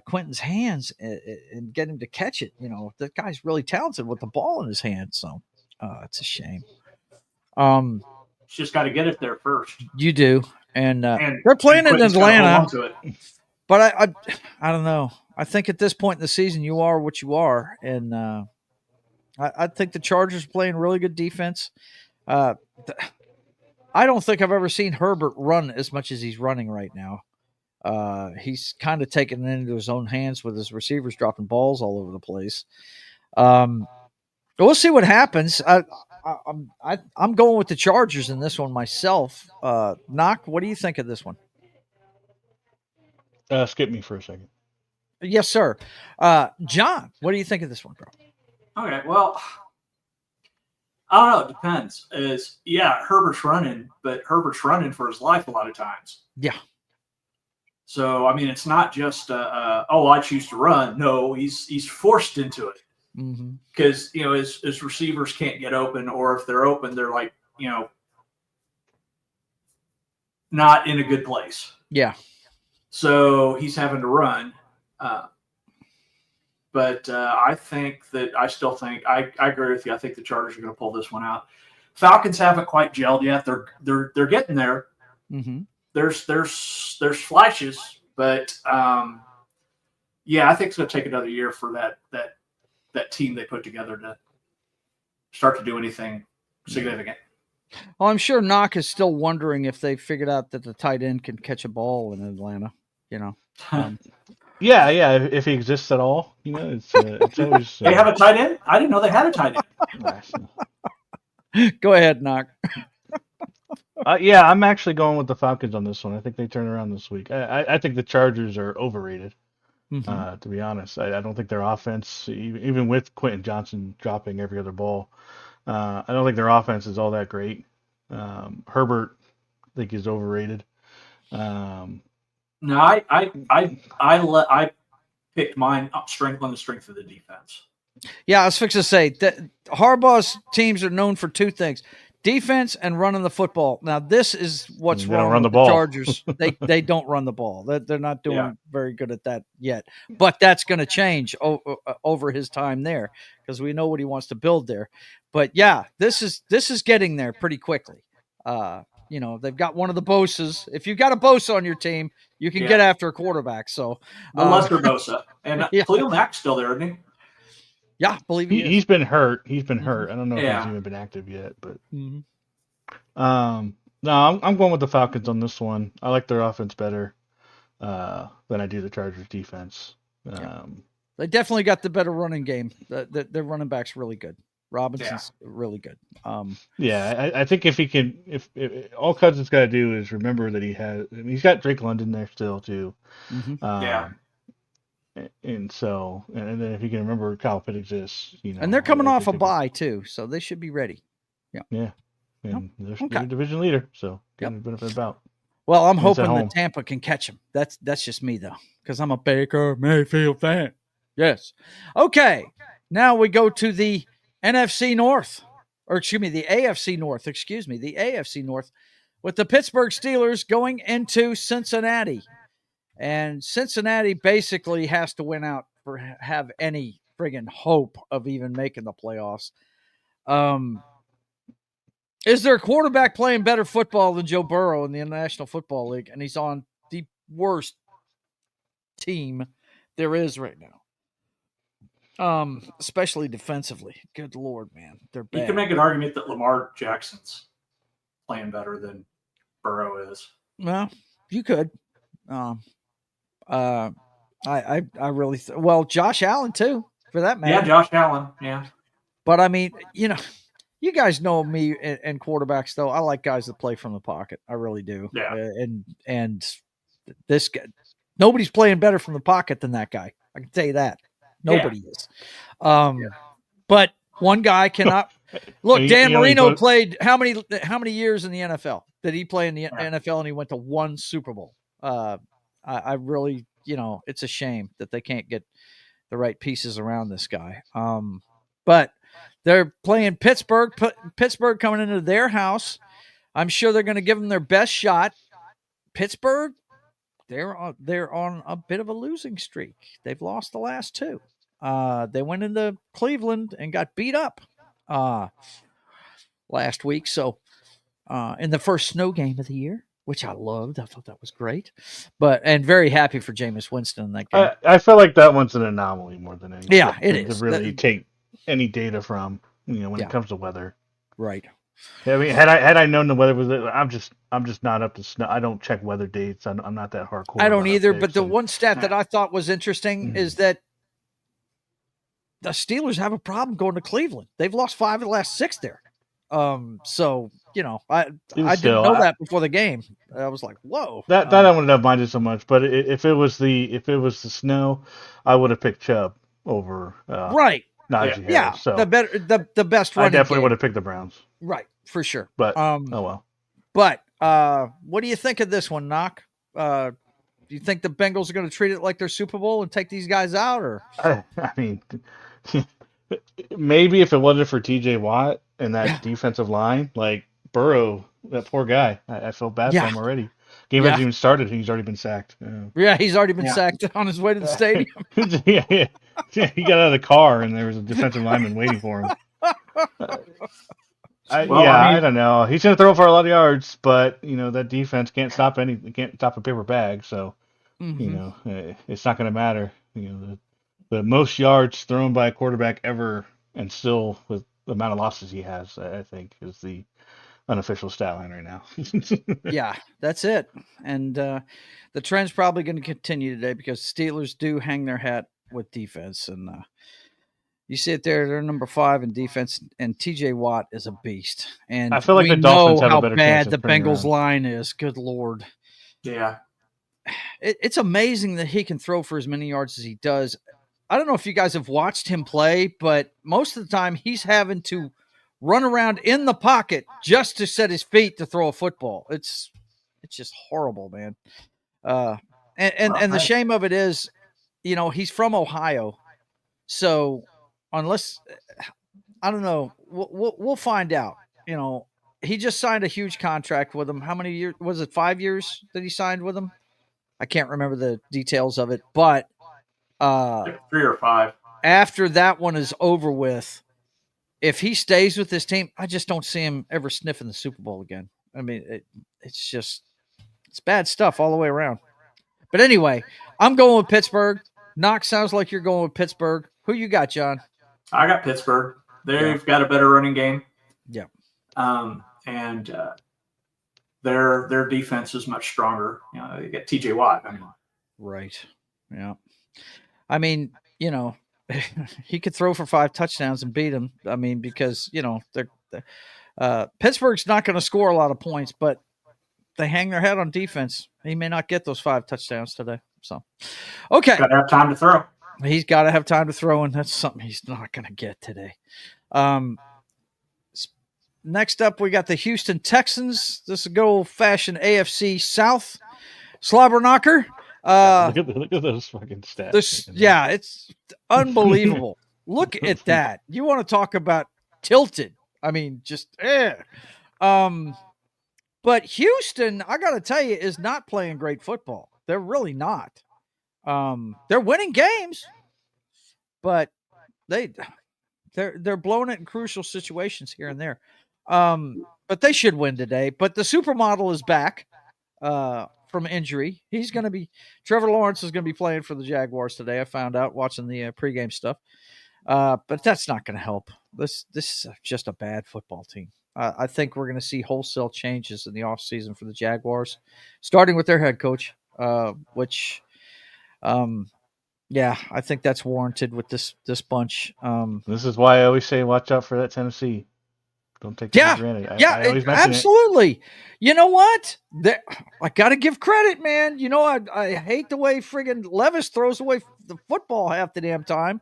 S1: Quentin's hands and get him to catch it, you know, that guy's really talented with the ball in his hand. So it's a shame.
S3: Just got to get it there first.
S1: You do, and they're playing in Atlanta. But I don't know. I think at this point in the season, you are what you are, and I think the Chargers are playing really good defense. I don't think I've ever seen Herbert run as much as he's running right now. He's kind of taken it into his own hands with his receivers dropping balls all over the place. We'll see what happens. I'm going with the Chargers in this one myself. Knock, what do you think of this one?
S4: Skip me for a second.
S1: Yes, sir. John, what do you think of this one, bro?
S3: Okay, well, I don't know. It depends. Herbert's running, but Herbert's running for his life a lot of times.
S1: Yeah.
S3: So, I mean, it's not just, I choose to run. No, he's forced into it. Because, you know, his receivers can't get open, or if they're open, they're like, you know, not in a good place.
S1: Yeah.
S3: So he's having to run. But I still think I agree with you. I think the Chargers are going to pull this one out. Falcons haven't quite gelled yet. They're getting there. There's flashes, but I think it's going to take another year for that team they put together to start to do anything significant.
S1: Well, I'm sure Knock is still wondering if they figured out that the tight end can catch a ball in Atlanta. You know.
S4: Yeah. If he exists at all, you know, it's always.
S3: They have a tight end? I didn't know they had a tight
S1: end. Go ahead, Knock.
S4: I'm actually going with the Falcons on this one. I think they turn around this week. I think the Chargers are overrated. To be honest, I don't think their offense, even with Quentin Johnson dropping every other ball, I don't think their offense is all that great. Herbert, I think, is overrated.
S3: No, I picked mine on the strength of the defense.
S1: Yeah, I was fixing to say that Harbaugh's teams are known for two things: defense and running the football. Now, this is what's wrong with the Chargers. They don't run the ball. They're not doing very good at that yet. But that's going to change over his time there, because we know what he wants to build there. But yeah, this is getting there pretty quickly. You know, they've got one of the Bosas. If you've got a Bosa on your team, you can get after a quarterback. So
S3: the lesser Bosa, and Khalil Mack's still there, isn't he?
S1: Yeah, believe
S4: he's been hurt. He's been hurt. I don't know if he's even been active yet, but no, I'm going with the Falcons on this one. I like their offense better than I do the Chargers defense.
S1: They definitely got the better running game. Their running back's really good. Robinson's really good.
S4: I think if he can, if all Cousins got to do is remember that he's got Drake London there still too. And so, and then if you can remember, Kyle Pitt exists.
S1: And they're coming
S4: I
S1: off a
S4: think
S1: bye too, so they should be ready.
S4: Yeah, and they're
S1: Okay.
S4: a division leader, so
S1: Yep.
S4: getting the benefit about.
S1: Well, I'm
S4: And it's at
S1: hoping
S4: home.
S1: that Tampa can catch him. That's just me though, because I'm a Baker Mayfield fan. Yes. Okay. Now we go to the NFC North, or excuse me, the AFC North. Excuse me, the AFC North, with the Pittsburgh Steelers going into Cincinnati, and Cincinnati basically has to win out for have any friggin' hope of even making the playoffs. Is there a quarterback playing better football than Joe Burrow in the National Football League? And he's on the worst team there is right now. Especially defensively. Good Lord, man. They're bad.
S3: You can make an argument that Lamar Jackson's playing better than Burrow is.
S1: Well, you could. I really well, Josh Allen too, for that matter.
S3: Yeah, Josh Allen. Yeah.
S1: But I mean, you guys know me and quarterbacks, though. I like guys that play from the pocket. I really do.
S3: Yeah.
S1: And this guy, nobody's playing better from the pocket than that guy. I can tell you that. Nobody is. But one guy cannot look. Dan Marino played how many years in the NFL? Did he play in the NFL? And he went to one Super Bowl. I really, it's a shame that they can't get the right pieces around this guy. But they're playing Pittsburgh. Pittsburgh coming into their house. I'm sure they're going to give them their best shot. Pittsburgh, they're on a bit of a losing streak. They've lost the last two. They went into Cleveland and got beat up last week. So in the first snow game of the year, which I loved. I thought that was great. And very happy for Jameis Winston in that game.
S4: I feel like that one's an anomaly more than anything.
S1: Yeah, it is.
S4: To really take any data from, when it comes to weather.
S1: Right.
S4: Yeah, I mean, had I known the weather was, I'm just not up to snow. I don't check weather dates. I'm not that hardcore.
S1: I don't either. But the one stat that I thought was interesting is that the Steelers have a problem going to Cleveland. They've lost 5 of the last 6 there. So I didn't know that before the game. I was like, whoa.
S4: That I wouldn't have minded so much. But if it was the snow, I would have picked Chubb over
S1: right.
S4: Najee Harris.
S1: Yeah, so the best running.
S4: I definitely would have picked the Browns.
S1: Right, for sure.
S4: But oh well.
S1: But what do you think of this one, Knock? Do you think the Bengals are going to treat it like their Super Bowl and take these guys out, or?
S4: I mean, maybe if it wasn't for T.J. Watt and that defensive line, like Burrow, that poor guy, I feel bad for him already. Game hasn't even started. He's already been sacked.
S1: Yeah, he's already been sacked on his way to the stadium.
S4: yeah, he got out of the car and there was a defensive lineman waiting for him. I don't know. He's going to throw for a lot of yards, but that defense can't stop can't stop a paper bag. So it's not going to matter. The most yards thrown by a quarterback ever, and still with the amount of losses he has, I think, is the unofficial stat line right now.
S1: Yeah, that's it. And the trend's probably going to continue today because Steelers do hang their hat with defense. And you see it there; they're number 5 in defense, and T.J. Watt is a beast. And
S4: I feel like the Dolphins have a better chance
S1: how bad the Bengals line is. Good Lord.
S3: Yeah.
S1: It's amazing that he can throw for as many yards as he does. I don't know if you guys have watched him play, but most of the time he's having to run around in the pocket just to set his feet to throw a football. It's just horrible, man. And the shame of it is, he's from Ohio. So unless, I don't know, we'll find out. He just signed a huge contract with him. How many years? Was it 5 years that he signed with him? I can't remember the details of it, but
S3: 3 or 5.
S1: After that one is over with, if he stays with this team, I just don't see him ever sniffing the Super Bowl again. I mean, it's bad stuff all the way around. But anyway, I'm going with Pittsburgh. Knox, sounds like you're going with Pittsburgh. Who you got, John?
S3: I got Pittsburgh. They've got a better running game.
S1: Yeah.
S3: And their defense is much stronger. You get T.J. Watt. I mean,
S1: right. Yeah. I mean, he could throw for 5 touchdowns and beat him. I mean, because Pittsburgh's not going to score a lot of points, but they hang their head on defense. He may not get those 5 touchdowns today. So, okay.
S3: Got to have time to throw.
S1: He's got to have time to throw, and that's something he's not going to get today. Next up, we got the Houston Texans. This is a good old-fashioned AFC South slobber knocker.
S4: Look at those fucking stats.
S1: Yeah, it's unbelievable. Look at that. You want to talk about tilted. I mean, just but Houston, I got to tell you, is not playing great football. They're really not. They're winning games, but they're blowing it in crucial situations here and there. But they should win today. But the supermodel is back from injury. Trevor Lawrence is going to be playing for the Jaguars today. I found out watching the pregame stuff. But that's not going to help. This is just a bad football team. I think we're going to see wholesale changes in the offseason for the Jaguars, starting with their head coach, which, I think that's warranted with this bunch.
S4: This is why I always say watch out for that Tennessee. Don't take that for granted. I always mention
S1: absolutely. It. You know what? I got to give credit, man. You know, I hate the way friggin' Levis throws away the football half the damn time,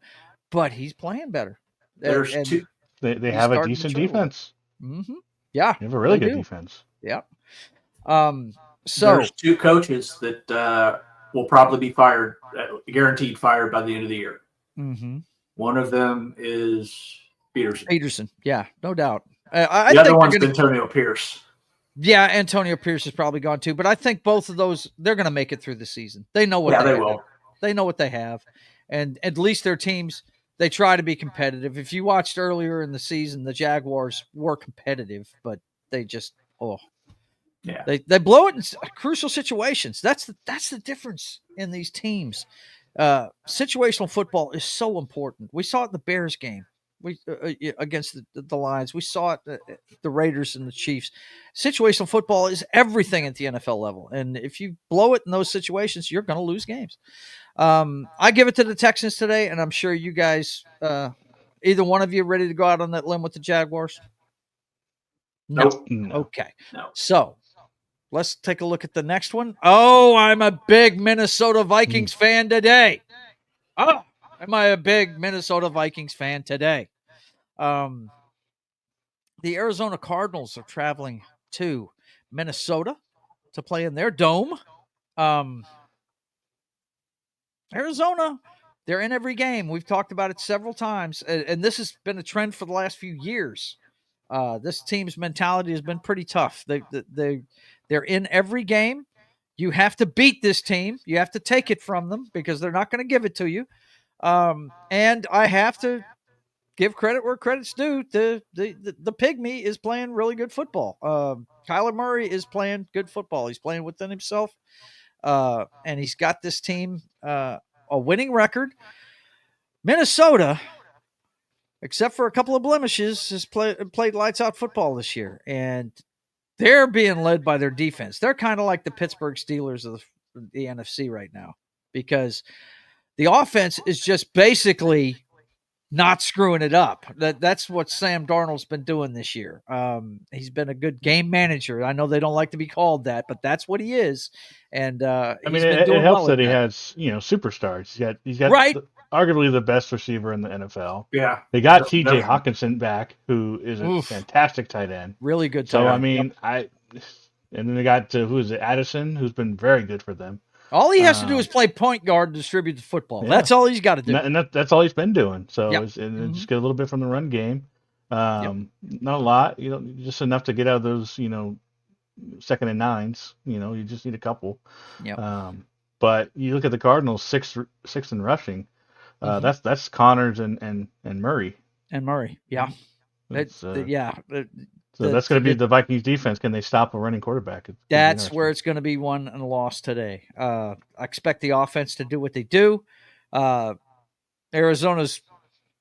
S1: but he's playing better.
S3: There's two.
S4: They have a decent defense.
S1: Mm-hmm. Yeah,
S4: they have a really good defense.
S1: Yeah.
S3: So there's two coaches that will probably be fired, guaranteed fired by the end of the year.
S1: Mm-hmm.
S3: One of them is Peterson.
S1: Yeah, no doubt.
S3: The other one's Antonio Pierce.
S1: Yeah, Antonio Pierce is probably gone too, but I think both of those, they're going to make it through the season. They know what they will. They know what they have, and at least their teams, they try to be competitive. If you watched earlier in the season, the Jaguars were competitive, but they just they blow it in crucial situations. That's the difference in these teams. Situational football is so important. We saw it in the Bears game. Against the Lions. We saw it the Raiders and the Chiefs. Situational football is everything at the NFL level. And if you blow it in those situations, you're going to lose games. I give it to the Texans today, and I'm sure you guys, either one of you, ready to go out on that limb with the Jaguars?
S3: No.
S1: Okay.
S3: No.
S1: So let's take a look at the next one. Oh, I'm a big Minnesota Vikings fan today. Oh, am I a big Minnesota Vikings fan today? The Arizona Cardinals are traveling to Minnesota to play in their dome. Arizona, they're in every game. We've talked about it several times, and this has been a trend for the last few years. This team's mentality has been pretty tough. They're in every game. You have to beat this team. You have to take it from them because they're not going to give it to you. And I have to give credit where credit's due. The Pygmy is playing really good football. Kyler Murray is playing good football. He's playing within himself. And he's got this team a winning record. Minnesota, except for a couple of blemishes, has played lights out football this year. And they're being led by their defense. They're kind of like the Pittsburgh Steelers of the NFC right now because the offense is just basically not screwing it up. That's what Sam Darnold's been doing this year. He's been a good game manager. I know they don't like to be called that, but that's what he is. And
S4: it helps that he has superstars. He's got
S1: right.
S4: Arguably the best receiver in the NFL.
S3: Yeah,
S4: they got T.J. Hawkinson back, who is a fantastic tight end.
S1: Really good tight end.
S4: And then they got Addison, who's been very good for them.
S1: All he has to do is play point guard and distribute the football. Yeah. That's all he's got to do.
S4: And that's all he's been doing. So just get a little bit from the run game. Not a lot, just enough to get out of those, 2nd and 9s. You just need a couple.
S1: Yep.
S4: But you look at the Cardinals, sixth in rushing. That's Connors and Murray.
S1: And Murray, yeah.
S4: So that's going to be the Vikings defense. Can they stop a running quarterback?
S1: That's where it's going to be won and lost today. I expect the offense to do what they do. Arizona's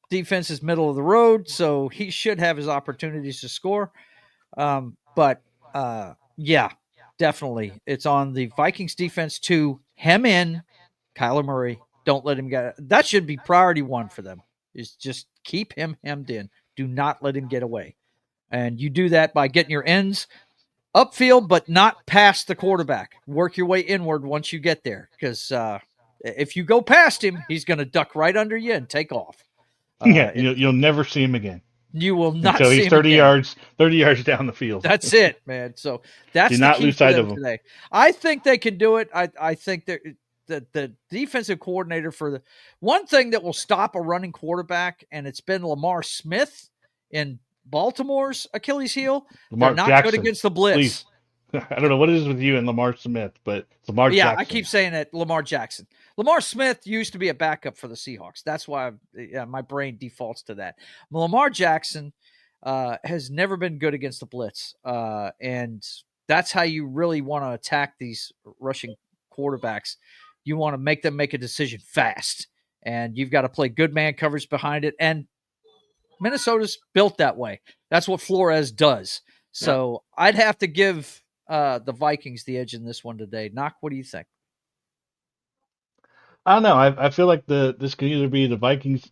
S1: defense is middle of the road, so he should have his opportunities to score. But definitely. It's on the Vikings defense to hem in Kyler Murray. Don't let him get – that should be priority one for them, is just keep him hemmed in. Do not let him get away. And you do that by getting your ends upfield, but not past the quarterback. Work your way inward once you get there, because If you go past him, he's going to duck right under you and take off.
S4: Yeah, you'll never see him again.
S1: You will not
S4: until
S1: see
S4: he's
S1: him
S4: 30
S1: again.
S4: 30 yards down the field.
S1: That's it, man. So that's
S4: Do
S1: the
S4: not
S1: key
S4: lose
S1: for
S4: sight
S1: them
S4: of him.
S1: today. I think they can do it. I think the defensive coordinator for the one thing that will stop a running quarterback, and it's been Lamar Smith in Baltimore's Achilles heel.
S4: Lamar
S1: They're not
S4: Jackson,
S1: good against the blitz.
S4: Please. I don't know what it is with you and Lamar Smith, but it's Lamar
S1: Yeah,
S4: Jackson.
S1: I keep saying that Lamar Jackson. Lamar Smith used to be a backup for the Seahawks. That's why my brain defaults to that. Lamar Jackson has never been good against the blitz, and that's how you really want to attack these rushing quarterbacks. You want to make them make a decision fast, and you've got to play good man coverage behind it. And Minnesota's built that way. That's what Flores does. So I'd have to give the Vikings the edge in this one today. Knock, what do you think?
S4: I don't know. I feel like this could either be the Vikings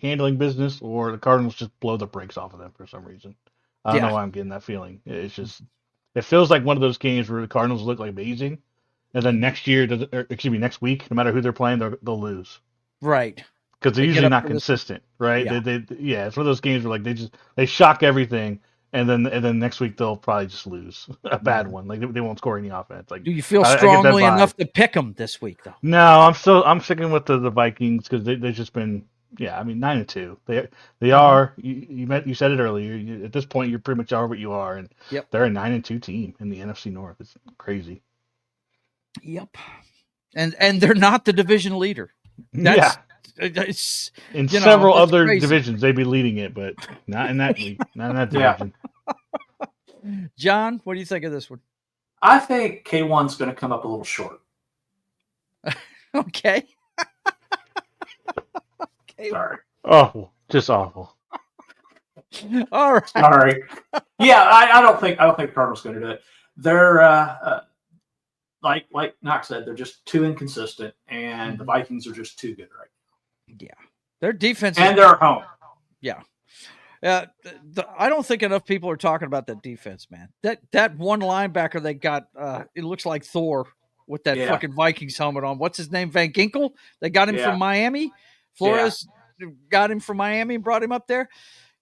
S4: handling business or the Cardinals just blow the brakes off of them for some reason. I don't know why I'm getting that feeling. It's just it feels like one of those games where the Cardinals look like amazing, and then next week, no matter who they're playing, they'll lose.
S1: Right.
S4: Because they're usually not consistent, right?
S1: Yeah.
S4: It's one of those games where like they shock everything, and then next week they'll probably just lose a bad one. Like they won't score any offense. Like,
S1: do you feel
S4: I get that
S1: strongly
S4: vibe.
S1: enough to pick them this week, though?
S4: No, I'm sticking with the Vikings because they've just been 9-2. They are you said it earlier. At this point, you pretty much are what you are, and they're a 9-2 team in the NFC North. It's crazy.
S1: Yep, and they're not the division leader. It's
S4: in several other
S1: crazy.
S4: divisions they'd be leading it, but not in that league, not in that division.
S1: John, what do you think of this one?
S3: I think K1's going to come up a little short.
S1: Okay.
S3: Sorry.
S4: Awful, just awful.
S1: All right.
S3: Sorry. Yeah, I don't think the Cardinals going to do it. They're like Knox said, they're just too inconsistent, and the Vikings are just too good right now.
S1: Yeah, their defense
S3: and they're at home.
S1: Yeah. I don't think enough people are talking about that defense, man. That one linebacker they got, it looks like Thor with that fucking Vikings helmet on. What's his name? Van Ginkel? They got him from Miami. Flores got him from Miami and brought him up there.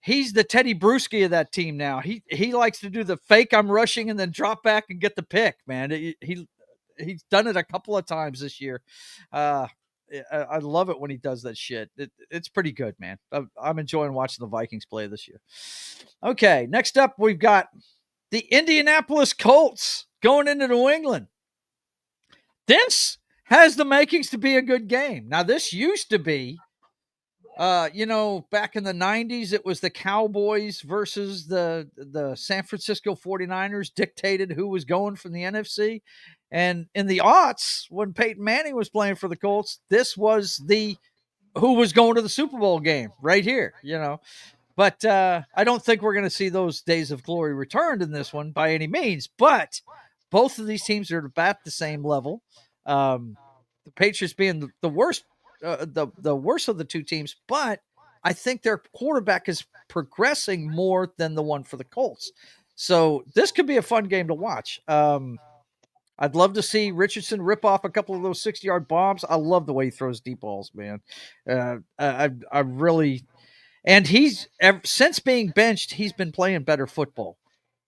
S1: He's the Teddy Bruschi of that team now. He likes to do the fake I'm rushing and then drop back and get the pick, man. He's done it a couple of times this year. I love it when he does that shit. It's pretty good, man. I'm enjoying watching the Vikings play this year. Okay, next up, we've got the Indianapolis Colts going into New England. This has the makings to be a good game. Now, this used to be, back in the 90s, it was the Cowboys versus the San Francisco 49ers dictated who was going from the NFC. And in the aughts, when Peyton Manning was playing for the Colts, this was who was going to the Super Bowl game right here, But I don't think we're going to see those days of glory returned in this one by any means. But both of these teams are at about the same level. The Patriots being the worst, the worst of the two teams. But I think their quarterback is progressing more than the one for the Colts. So this could be a fun game to watch. I'd love to see Richardson rip off a couple of those 60-yard bombs. I love the way he throws deep balls, man. I really, and since being benched, he's been playing better football.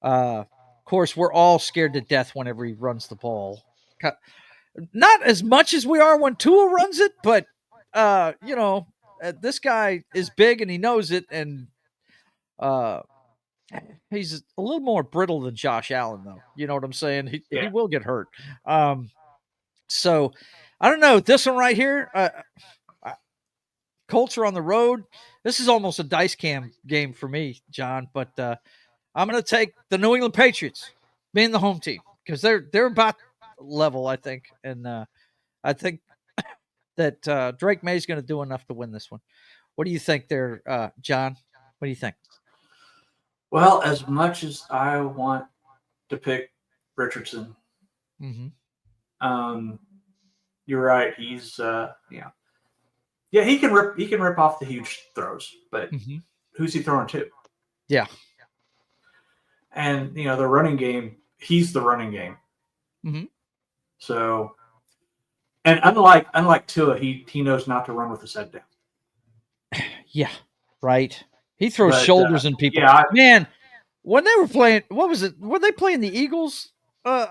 S1: Of course, we're all scared to death whenever he runs the ball. Not as much as we are when Tua runs it, but this guy is big and he knows it, and he's a little more brittle than Josh Allen, though. You know what I'm saying? He will get hurt. So I don't know. This one right here, Colts are on the road. This is almost a dice cam game for me, John. But I'm going to take the New England Patriots being the home team because they're about level, I think. And I think that Drake May is going to do enough to win this one. What do you think there, John? What do you think?
S3: Well, as much as I want to pick Richardson, you're right. He's he can rip off the huge throws, but who's he throwing to?
S1: Yeah,
S3: and the running game. He's the running game. So, And unlike Tua, he knows not to run with his head down.
S1: Yeah, right. He throws
S3: But,
S1: shoulders in people.
S3: yeah,
S1: Man, when they were playing, what was it? Were they playing the Eagles a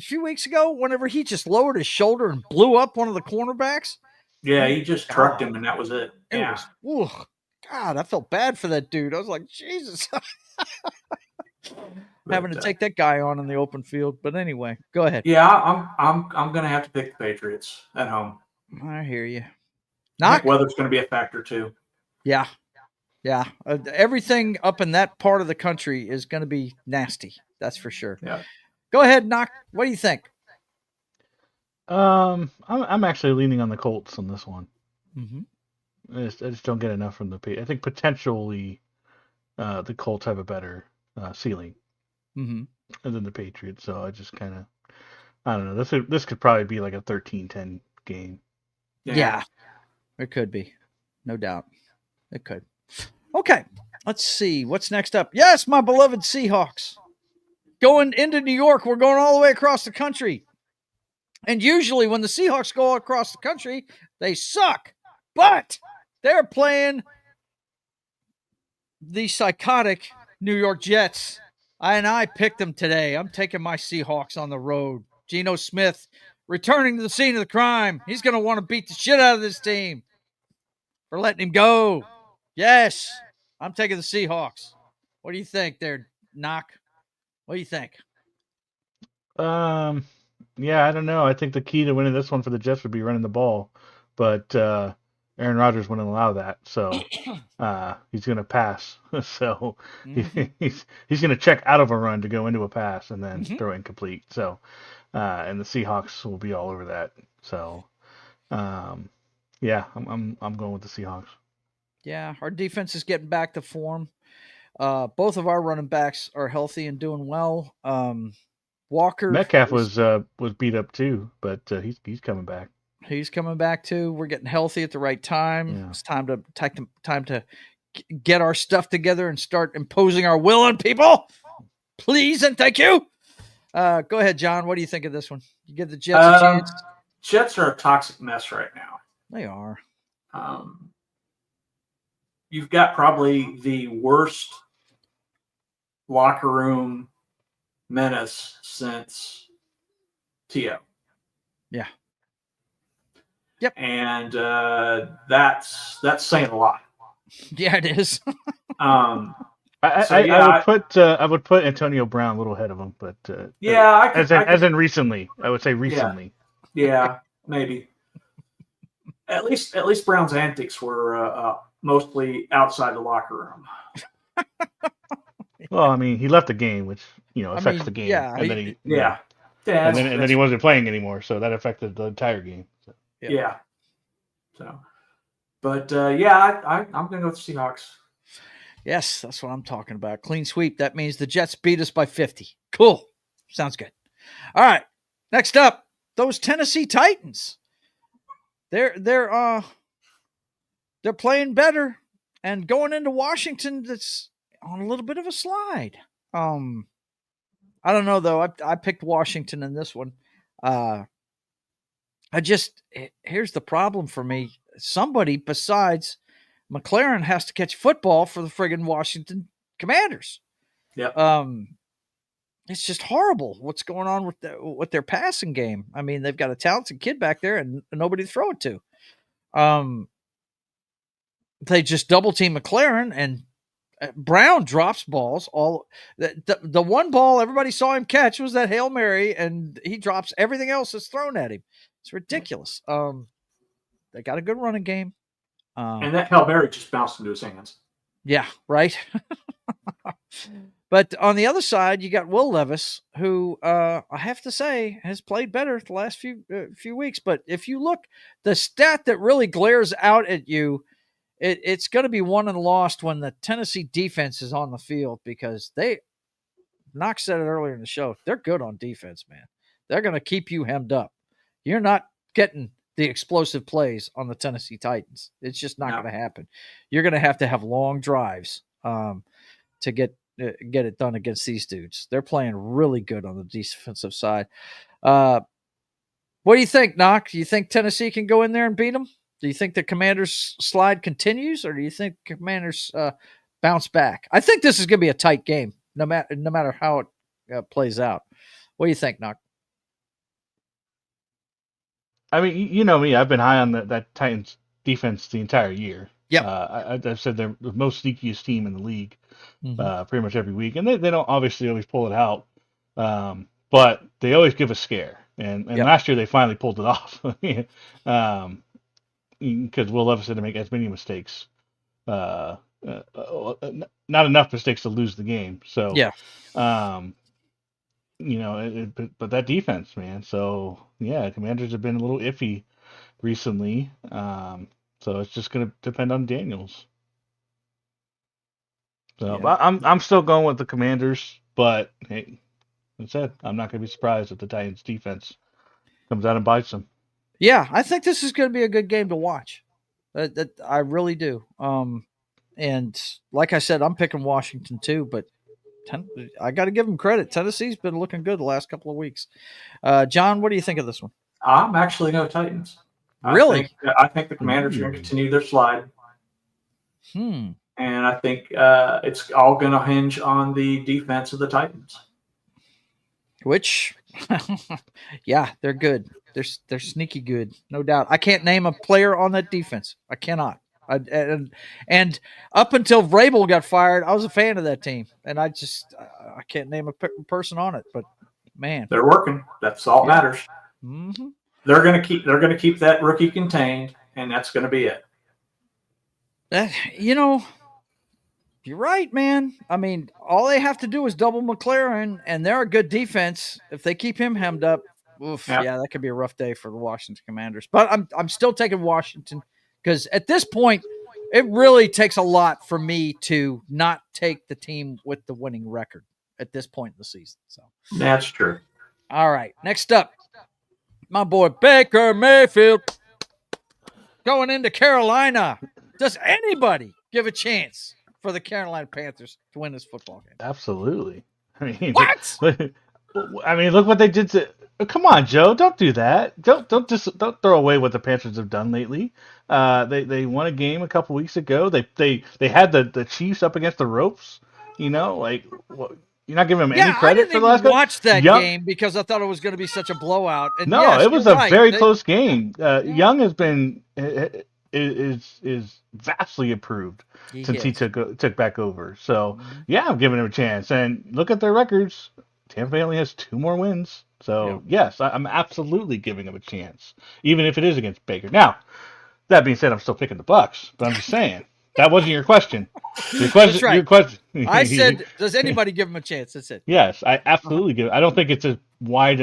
S1: few weeks ago? Whenever he just lowered his shoulder and blew up one of the cornerbacks.
S3: Yeah, he just trucked him, and that was it. Yeah.
S1: God, I felt bad for that dude. I was like, Jesus. Having to take that guy on in the open field. But anyway, go ahead.
S3: Yeah, I'm going to have to pick the Patriots at home.
S1: I hear you.
S3: I think weather's going to be a factor too.
S1: Yeah. Yeah. Everything up in that part of the country is going to be nasty. That's for sure.
S3: Yeah.
S1: Go ahead, Knock. What do you think?
S4: I'm actually leaning on the Colts on this one.
S1: Mm-hmm.
S4: I just don't get enough from the Patriots. I think potentially the Colts have a better ceiling than the Patriots. So I just kind of, I don't know. This could probably be like a 13-10 game.
S1: Yeah, it could be. No doubt. It could. Okay, let's see. What's next up? Yes, my beloved Seahawks. Going into New York, we're going all the way across the country. And usually when the Seahawks go across the country, they suck. But they're playing the psychotic New York Jets. I picked them today. I'm taking my Seahawks on the road. Geno Smith returning to the scene of the crime. He's going to want to beat the shit out of this team for letting him go. Yes, I'm taking the Seahawks. What do you think there, Knock? What do you think?
S4: Yeah, I don't know. I think the key to winning this one for the Jets would be running the ball, but Aaron Rodgers wouldn't allow that, so he's going to pass. So he's going to check out of a run to go into a pass and then throw it incomplete. So and the Seahawks will be all over that. So yeah, I'm going with the Seahawks.
S1: Yeah, our defense is getting back to form. Both of our running backs are healthy and doing well. Walker
S4: Metcalf was beat up too, but he's coming back.
S1: He's coming back too. We're getting healthy at the right time.
S4: Yeah.
S1: It's time to get our stuff together and start imposing our will on people. Please and thank you. Go ahead, John. What do you think of this one? You give the Jets a chance?
S3: Jets are a toxic mess right now.
S1: They are.
S3: You've got probably the worst locker room menace since T.O.
S1: Yeah. Yep.
S3: And that's saying a lot.
S1: Yeah, it is.
S4: I would put Antonio Brown a little ahead of him, but as in recently, I would say recently.
S3: Yeah, maybe. At least Brown's antics were mostly outside the locker room.
S4: Well, I mean, he left the game, which affects the game.
S1: Yeah,
S4: and then
S3: and
S4: then he wasn't playing anymore, so that affected the entire game. So.
S3: Yeah. So, but I'm going to go with the Seahawks.
S1: Yes, that's what I'm talking about. Clean sweep. That means the Jets beat us by 50. Cool. Sounds good. All right. Next up, those Tennessee Titans. They're playing better and going into Washington. That's on a little bit of a slide. I don't know though. I picked Washington in this one. Here's the problem for me. Somebody besides McLaren has to catch football for the friggin' Washington Commanders.
S3: Yeah.
S1: It's just horrible what's going on with their passing game. I mean, they've got a talented kid back there and nobody to throw it to. They just double team McLaren and Brown drops balls. All the one ball everybody saw him catch was that Hail Mary, and he drops everything else that's thrown at him. It's ridiculous. They got a good running game.
S3: And that Hail Mary just bounced into his hands.
S1: Yeah, right. But on the other side, you got Will Levis, who I have to say has played better the last few weeks. But if you look, the stat that really glares out at you, it's going to be won and lost when the Tennessee defense is on the field, because Knox said it earlier in the show, they're good on defense, man. They're going to keep you hemmed up. You're not getting the explosive plays on the Tennessee Titans. It's just not going to happen. You're going to have long drives to get it done against these dudes. They're playing really good on the defensive side. What do you think, Knock? Do you think Tennessee can go in there and beat them? Do you think the Commanders' slide continues, or do you think Commanders bounce back? I think this is going to be a tight game, no matter how it plays out. What do you think, Knock?
S4: I mean, you know me. I've been high on that Titans defense the entire year.
S1: Yep.
S4: I've said they're the most sneakiest team in the league pretty much every week, and they don't obviously always pull it out, but they always give a scare. And
S1: Yep.
S4: last year they finally pulled it off, because Will Levis didn't make as many mistakes, not enough mistakes to lose the game. So
S1: Yeah.
S4: But that defense, man. So yeah, Commanders have been a little iffy recently. So it's just gonna depend on Daniels. So
S1: Yeah.
S4: I'm still going with the Commanders, but hey, like I said, I'm not gonna be surprised if the Titans defense comes out and bites them.
S1: Yeah, I think this is going to be a good game to watch. I really do. And like I said, I'm picking Washington too, but I got to give them credit. Tennessee's been looking good the last couple of weeks. John, what do you think of this one?
S3: I'm actually going to Titans.
S1: Really?
S3: I think the Commanders are going to continue their slide.
S1: And
S3: I think it's all going to hinge on the defense of the Titans.
S1: Which, yeah, they're good. They're sneaky good, no doubt. I can't name a player on that defense. I cannot. And up until Vrabel got fired, I was a fan of that team, and I can't name a person on it. But man,
S3: they're working. That's all that matters.
S1: Mm-hmm.
S3: They're going to keep that rookie contained, and that's going to be it.
S1: You're right, man. I mean, all they have to do is double McLaren, and they're a good defense. If they keep him hemmed up, yeah, that could be a rough day for the Washington Commanders. But I'm still taking Washington because at this point, it really takes a lot for me to not take the team with the winning record at this point in the season. So
S3: that's true.
S1: All right, next up, my boy Baker Mayfield going into Carolina. Does anybody give a chance for the Carolina Panthers to win this football game?
S4: Absolutely. I mean,
S1: what?
S4: Look what they did to. Come on, Joe! Don't do that. Don't throw away what the Panthers have done lately. They won a game a couple weeks ago. They had the Chiefs up against the ropes. You're not giving them any credit for the last.
S1: Watch that game because I thought it was going to be such a blowout. And
S4: no,
S1: yes,
S4: it was a very close game. Young has been is vastly improved since he took back over. So yeah, I'm giving him a chance. And look at their records. Tampa Bay only has 2 more wins. So yes, I'm absolutely giving him a chance, even if it is against Baker. Now, that being said, I'm still picking the Bucks, but I'm just saying that wasn't your question.
S1: That's right.
S4: Your question.
S1: I said, does anybody give him a chance? That's it.
S4: Yes, I absolutely give it. I don't think it's as wide.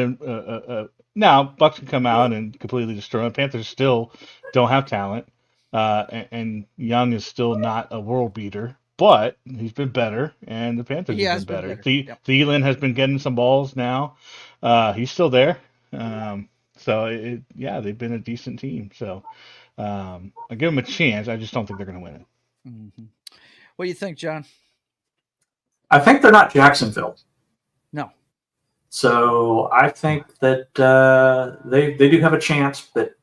S4: Now, Bucks can come out and completely destroy them. Panthers still don't have talent, and Young is still not a world beater. But he's been better, and the Panthers have been better. Thielen has been getting some balls now. He's still there. So, they've been a decent team. So, I give them a chance. I just don't think they're going to win it.
S1: Mm-hmm. What do you think, John?
S3: I think they're not Jacksonville.
S1: No.
S3: So, I think that they do have a chance, but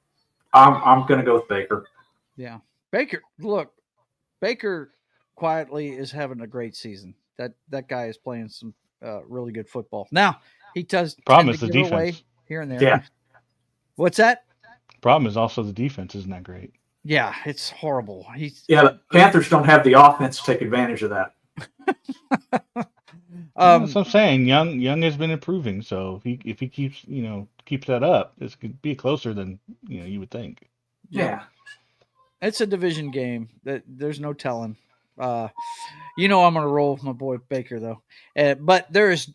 S3: I'm going to go with Baker.
S1: Yeah. Baker quietly is having a great season. That guy is playing some really good football. Now, he does
S4: problem is
S1: the
S4: defense
S1: away here and there.
S3: Yeah.
S1: What's that?
S4: Problem is also the defense isn't that great.
S1: Yeah, it's horrible.
S3: The Panthers don't have the offense to take advantage of that.
S4: That's what I'm saying. Young has been improving, so if he keeps that up, this could be closer than you would think.
S3: Yeah.
S1: It's a division game. There's no telling. I'm going to roll with my boy Baker, though. But there's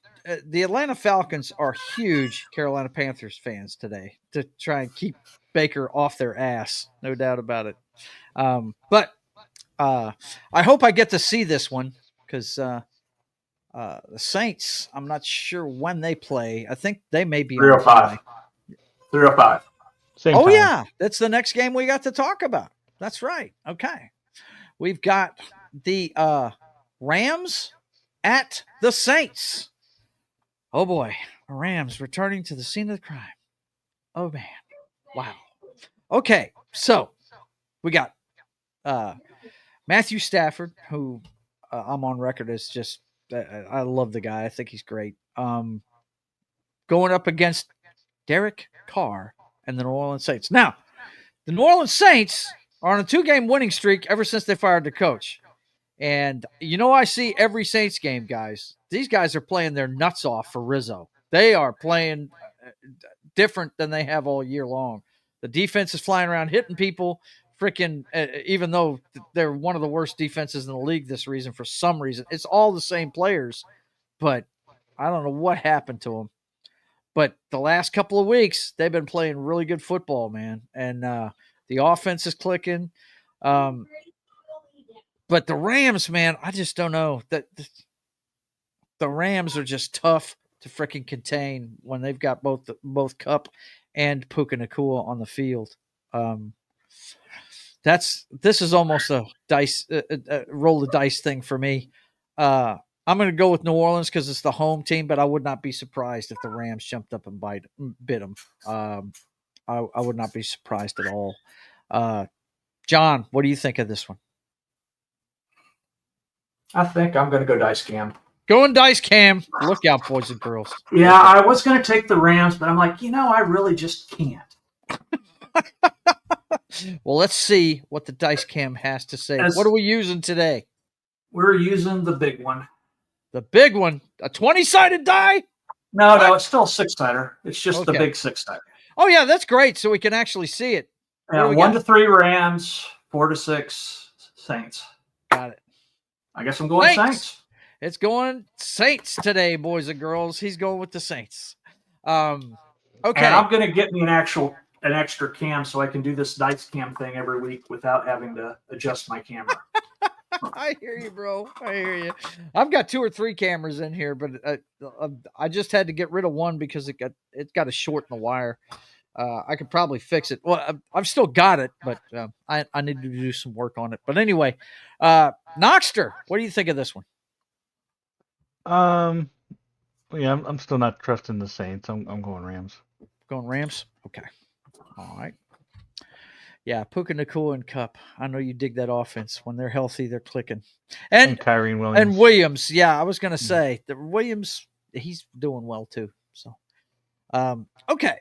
S1: the Atlanta Falcons are huge Carolina Panthers fans today to try and keep Baker off their ass. No doubt about it. But I hope I get to see this one because the Saints, I'm not sure when they play. I think they may be
S3: 305. 305.
S4: Same time.
S1: Yeah. That's the next game we got to talk about. That's right. Okay. We've got the Rams at the Saints. Oh, boy. Rams returning to the scene of the crime. Oh man. Wow. Okay. So we got Matthew Stafford, who I'm on record as just I love the guy. I think he's great. Going up against Derek Carr and the New Orleans Saints. Now, the New Orleans Saints are on a 2-game winning streak ever since they fired the coach. And I see every Saints game, guys. These guys are playing their nuts off for Rizzo. They are playing different than they have all year long. The defense is flying around hitting people. Freaking, even though they're one of the worst defenses in the league this season for some reason. It's all the same players, but I don't know what happened to them. But the last couple of weeks, they've been playing really good football, man. And the offense is clicking. But the Rams, man, I just don't know. The Rams are just tough to freaking contain when they've got both Kupp and Puka Nacua on the field. This is almost a dice roll the dice thing for me. I'm going to go with New Orleans because it's the home team, but I would not be surprised if the Rams jumped up and bit them. I would not be surprised at all. John, what do you think of this one?
S3: I think I'm going to go dice cam.
S1: Going dice cam. Look out, boys and girls.
S3: Yeah, I was going to take the Rams, but I'm like, I really just can't.
S1: Well, let's see what the dice cam has to say. What are we using today?
S3: We're using the big one.
S1: The big one? A 20-sided die?
S3: No, it's still a 6-sider. It's just the big 6-sider.
S1: Oh, yeah, that's great. So we can actually see it.
S3: 1 to 3 Rams, 4 to 6 Saints.
S1: Got it.
S3: I guess I'm going Saints.
S1: It's going Saints today, boys and girls. He's going with the Saints. Okay.
S3: And I'm going to get me an extra cam so I can do this dice cam thing every week without having to adjust my camera.
S1: I hear you, bro. I hear you. I've got 2 or 3 cameras in here, but I just had to get rid of one because it got a short in the wire. I could probably fix it. Well, I've still got it, but I need to do some work on it. But anyway, Knoxter, what do you think of this one?
S4: Yeah, I'm still not trusting the Saints. I'm going Rams.
S1: Going Rams? Okay. All right. Yeah, Puka Nacua and Kupp. I know you dig that offense. When they're healthy, they're clicking. And
S4: Kyrie Williams.
S1: And Williams. Yeah, I was going to say the Williams. He's doing well too. So, okay.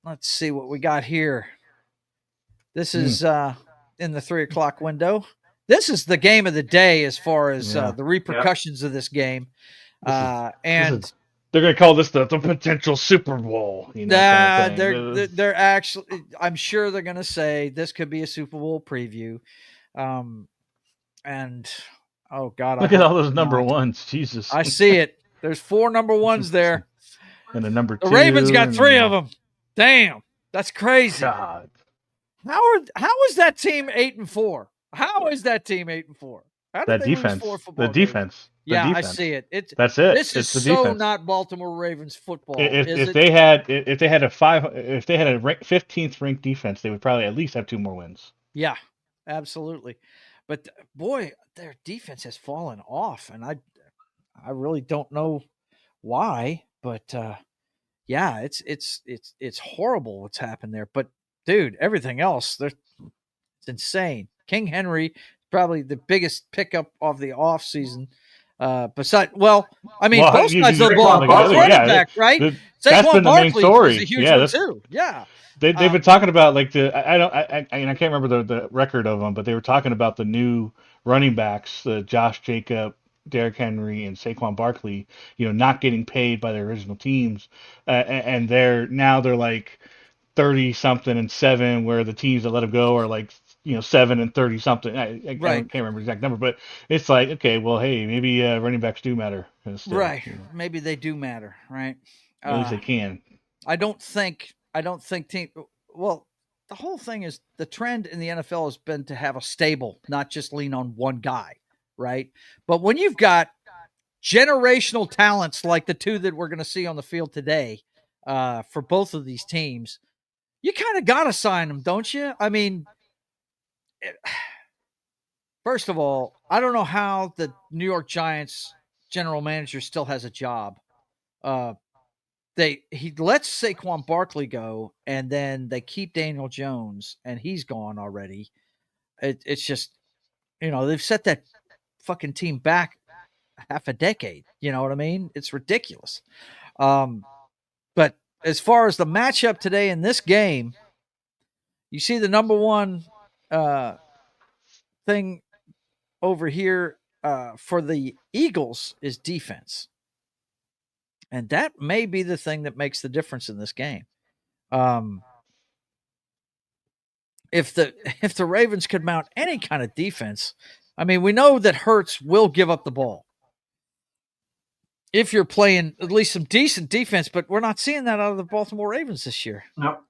S1: Let's see what we got here. This is in the 3:00 window. This is the game of the day as far as the repercussions of this game.
S4: They're going to call this the potential Super Bowl. Kind of
S1: they're actually. I'm sure they're going to say this could be a Super Bowl preview. And oh God,
S4: look at all those number ones. Jesus,
S1: I see it. There's 4 number ones there,
S4: and a number 2.
S1: The Ravens got 3 of them. Damn, that's crazy.
S4: God,
S1: how is that team 8-4? How is that team 8-4?
S4: That defense. The defense.
S1: Yeah, I see it.
S4: That's it.
S1: This is so not Baltimore Ravens football.
S4: If they had a 15th ranked defense, they would probably at least have 2 more wins.
S1: Yeah, absolutely. But boy, their defense has fallen off, and I really don't know why. But yeah, it's horrible what's happened there. But dude, everything else, it's insane. King Henry, probably the biggest pickup of the offseason. Both sides of the ball, both running back, right?
S4: That's been the main story.
S1: Too. Yeah.
S4: They've been talking about I can't remember the record of them, but they were talking about the new running backs, Josh Jacob, Derrick Henry, and Saquon Barkley, not getting paid by their original teams, and they're like 30 something and 7, where the teams that let them go are like 7 and 30 something. I can't remember the exact number, but it's like, okay, well, hey, maybe running backs do matter. Still,
S1: right. Maybe they do matter, right?
S4: At least they can.
S1: I don't think team. Well, the whole thing is the trend in the NFL has been to have a stable, not just lean on one guy, right? But when you've got generational talents like the 2 that we're going to see on the field today, for both of these teams, you kind of got to sign them, don't you? I mean, first of all, I don't know how the New York Giants general manager still has a job. he lets Saquon Barkley go, and then they keep Daniel Jones, and he's gone already. It's just, they've set that fucking team back half a decade. You know what I mean? It's ridiculous. But as far as the matchup today in this game, you see the number one thing over here for the Eagles is defense. And that may be the thing that makes the difference in this game. If the Ravens could mount any kind of defense, I mean, we know that Hurts will give up the ball if you're playing at least some decent defense, but we're not seeing that out of the Baltimore Ravens this year.
S3: Nope.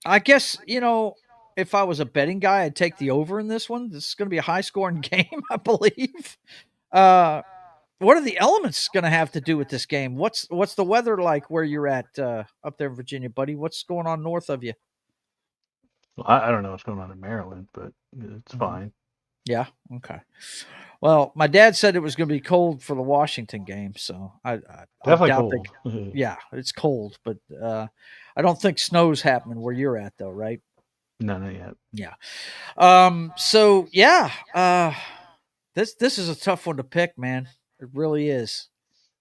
S1: I guess, if I was a betting guy, I'd take the over in this one. This is going to be a high-scoring game, I believe. What are the elements going to have to do with this game? What's the weather like where you're at up there in Virginia, buddy? What's going on north of you?
S4: Well, I don't know what's going on in Maryland, but it's fine.
S1: Yeah. Okay. Well, my dad said it was going to be cold for the Washington game, so I
S4: Definitely
S1: doubt
S4: cold.
S1: yeah, it's cold, but I don't think snow's happening where you're at, though, right?
S4: No, not yet.
S1: Yeah. So yeah, this is a tough one to pick, man. It really is.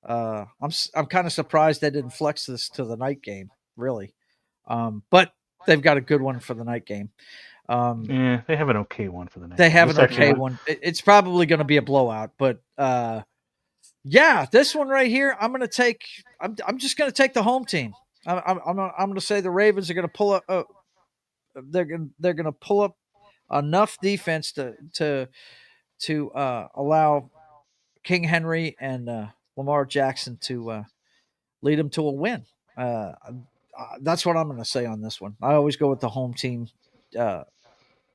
S1: I'm kind of surprised they didn't flex this to the night game, really. But they've got a good one for the night game.
S4: Yeah, they have an okay one for the night.
S1: They have an okay one. It's probably going to be a blowout, but yeah, this one right here, I'm just going to take the home team. I'm going to say the Ravens are going to pull up. They're going to pull up enough defense to allow King Henry and Lamar Jackson to lead them to a win. That's what I'm going to say on this one. I always go with the home team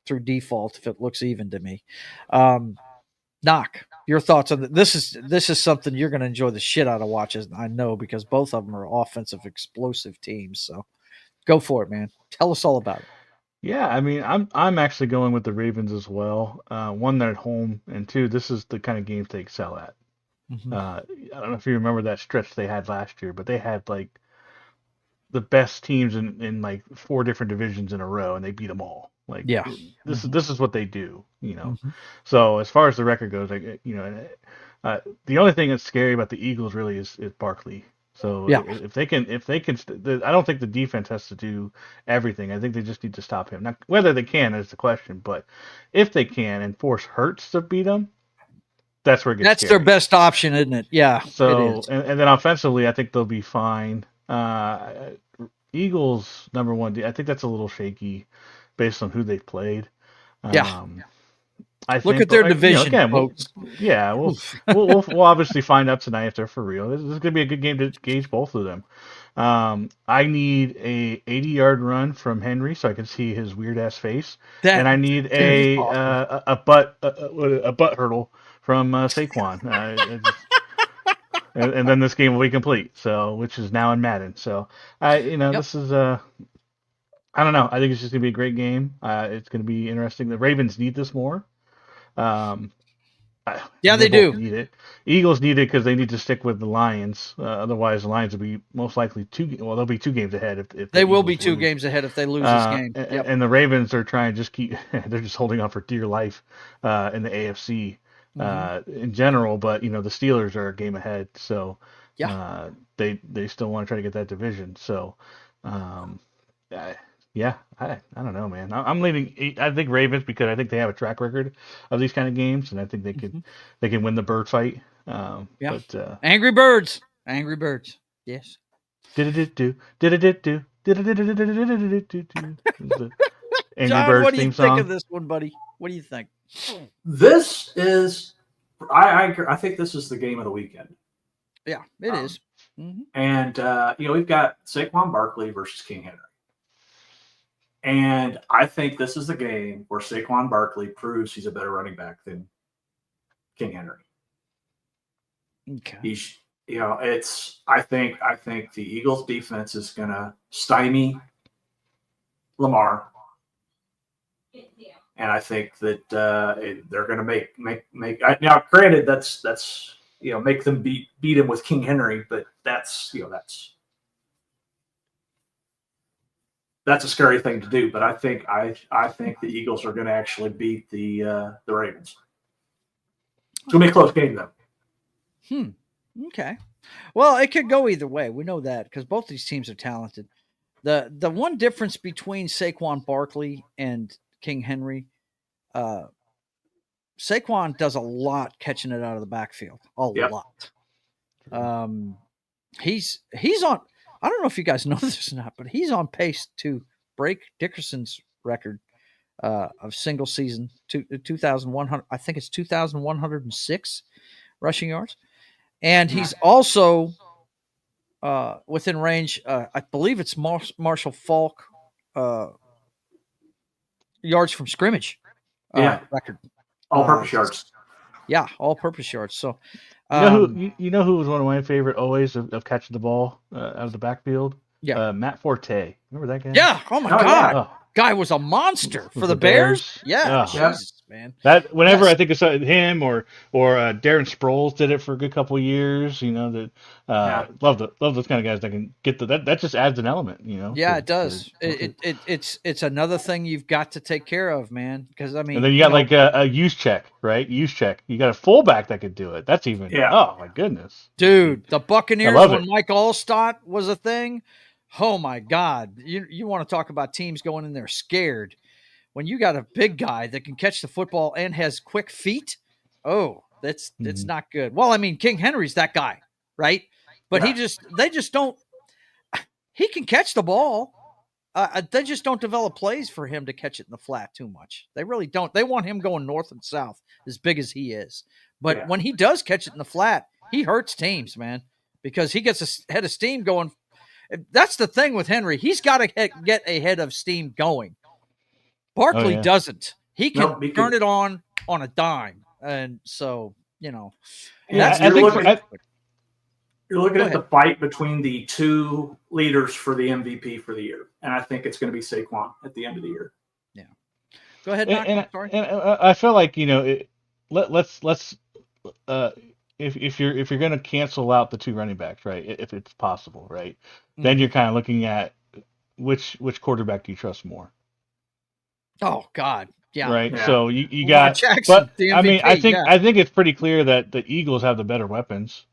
S1: through default if it looks even to me. Knock, your thoughts on this is something you're going to enjoy the shit out of watching. I know, because both of them are offensive, explosive teams. So go for it, man. Tell us all about it.
S4: Yeah, I mean, I'm actually going with the Ravens as well. One, they're at home, and two, this is the kind of games they excel at.
S1: Mm-hmm.
S4: I don't know if you remember that stretch they had last year, but they had like the best teams in like 4 different divisions in a row, and they beat them all. Like,
S1: Yeah,
S4: this is what they do,
S1: Mm-hmm.
S4: So as far as the record goes, like, the only thing that's scary about the Eagles really is Barkley. So
S1: Yeah.
S4: if they can, I don't think the defense has to do everything. I think they just need to stop him. Now, whether they can is the question, but if they can and force Hurts to beat them, that's where it gets
S1: That's
S4: scary.
S1: their best option, isn't it? Yeah.
S4: So,
S1: it is.
S4: and then offensively, I think they'll be fine. Eagles number one, I think that's a little shaky based on who they've played.
S1: Yeah.
S4: I
S1: Look
S4: think,
S1: at their division, folks.
S4: We'll obviously find out tonight if they're for real. This is going to be a good game to gauge both of them. I need a 80-yard run from Henry so I can see his weird ass face, and I need a butt hurdle from Saquon. And then this game will be complete. So, which is now in Madden. So, this is I don't know. I think it's just gonna be a great game. It's gonna be interesting. The Ravens need this more.
S1: They do
S4: need it. Eagles need it because they need to stick with the Lions. Otherwise, the Lions will be most likely they'll be 2 games ahead if
S1: they will
S4: Eagles
S1: be 2
S4: lose.
S1: games ahead if they lose this game. Yep.
S4: And the Ravens are trying to just keep. They're just holding on for dear life in the AFC in general. But the Steelers are a game ahead, so they still want to try to get that division. So. Yeah, I don't know, man. I'm leaning. I think Ravens because I think they have a track record of these kind of games, and I think they can win the bird fight. But
S1: Angry Birds. Yes.
S4: Angry
S1: John,
S4: Birds
S1: what do you
S4: theme
S1: think
S4: song.
S1: of this one, buddy? What do you think?
S3: This is, I think this is the game of the weekend.
S1: Yeah, it is. Mm-hmm.
S3: And we've got Saquon Barkley versus King Henry. And I think this is the game where Saquon Barkley proves he's a better running back than King Henry.
S1: Okay.
S3: I think the Eagles defense is going to stymie Lamar. And I think that they're going to make now, granted, that's make them beat him with King Henry, but that's a scary thing to do. But I think the Eagles are going to actually beat the Ravens. It's going to be a close game, though.
S1: Okay. Well, it could go either way. We know that because both these teams are talented. The one difference between Saquon Barkley and King Henry, Saquon does a lot catching it out of the backfield. A lot. He's on. I don't know if you guys know this or not, but he's on pace to break Dickerson's record of single season 2,100. I think it's 2,106 rushing yards, and he's also within range. I believe it's Marshall Faulk yards from scrimmage. Record.
S3: All-purpose yards.
S1: Yeah, all-purpose yards. So,
S4: you know who was one of my favorite always of catching the ball out of the backfield?
S1: Yeah,
S4: Matt Forte. Remember that guy?
S1: Yeah. Oh my God.
S3: Yeah.
S1: Guy was a monster for the Bears. Yeah.
S4: Oh.
S1: Jesus, man.
S4: That whenever I think of him or Darren Sproles did it for a good couple of years. Love those kind of guys that can get that just adds an element.
S1: Yeah, it does. It's another thing you've got to take care of, man. Because I mean,
S4: and then you got like a use check, right? Use check. You got a fullback that could do it. That's even.
S3: Yeah.
S4: Oh my goodness,
S1: dude. The Buccaneers when
S4: it.
S1: Mike Allstott was a thing. Oh my God. You want to talk about teams going in there scared. When you got a big guy that can catch the football and has quick feet, it's not good. Well, I mean, King Henry's that guy, right? But they just don't. He can catch the ball. They just don't develop plays for him to catch it in the flat too much. They really don't. They want him going north and south as big as he is. But when he does catch it in the flat, he hurts teams, man, because he gets a head of steam going. That's the thing with Henry. He's got to get a head of steam going. Barkley doesn't. He can turn it on a dime. And so, that's
S3: you're looking at the fight between the two leaders for the MVP for the year. And I think it's going to be Saquon at the end of the year.
S1: Yeah. Go ahead, Mark. Sorry.
S4: And I feel like, let's if you're going to cancel out the two running backs, right? If it's possible, right? Then you're kind of looking at which quarterback do you trust more?
S1: Oh God, yeah.
S4: Right.
S1: Yeah.
S4: So you got
S1: Jackson,
S4: but I mean, I think it's pretty clear that the Eagles have the better weapons.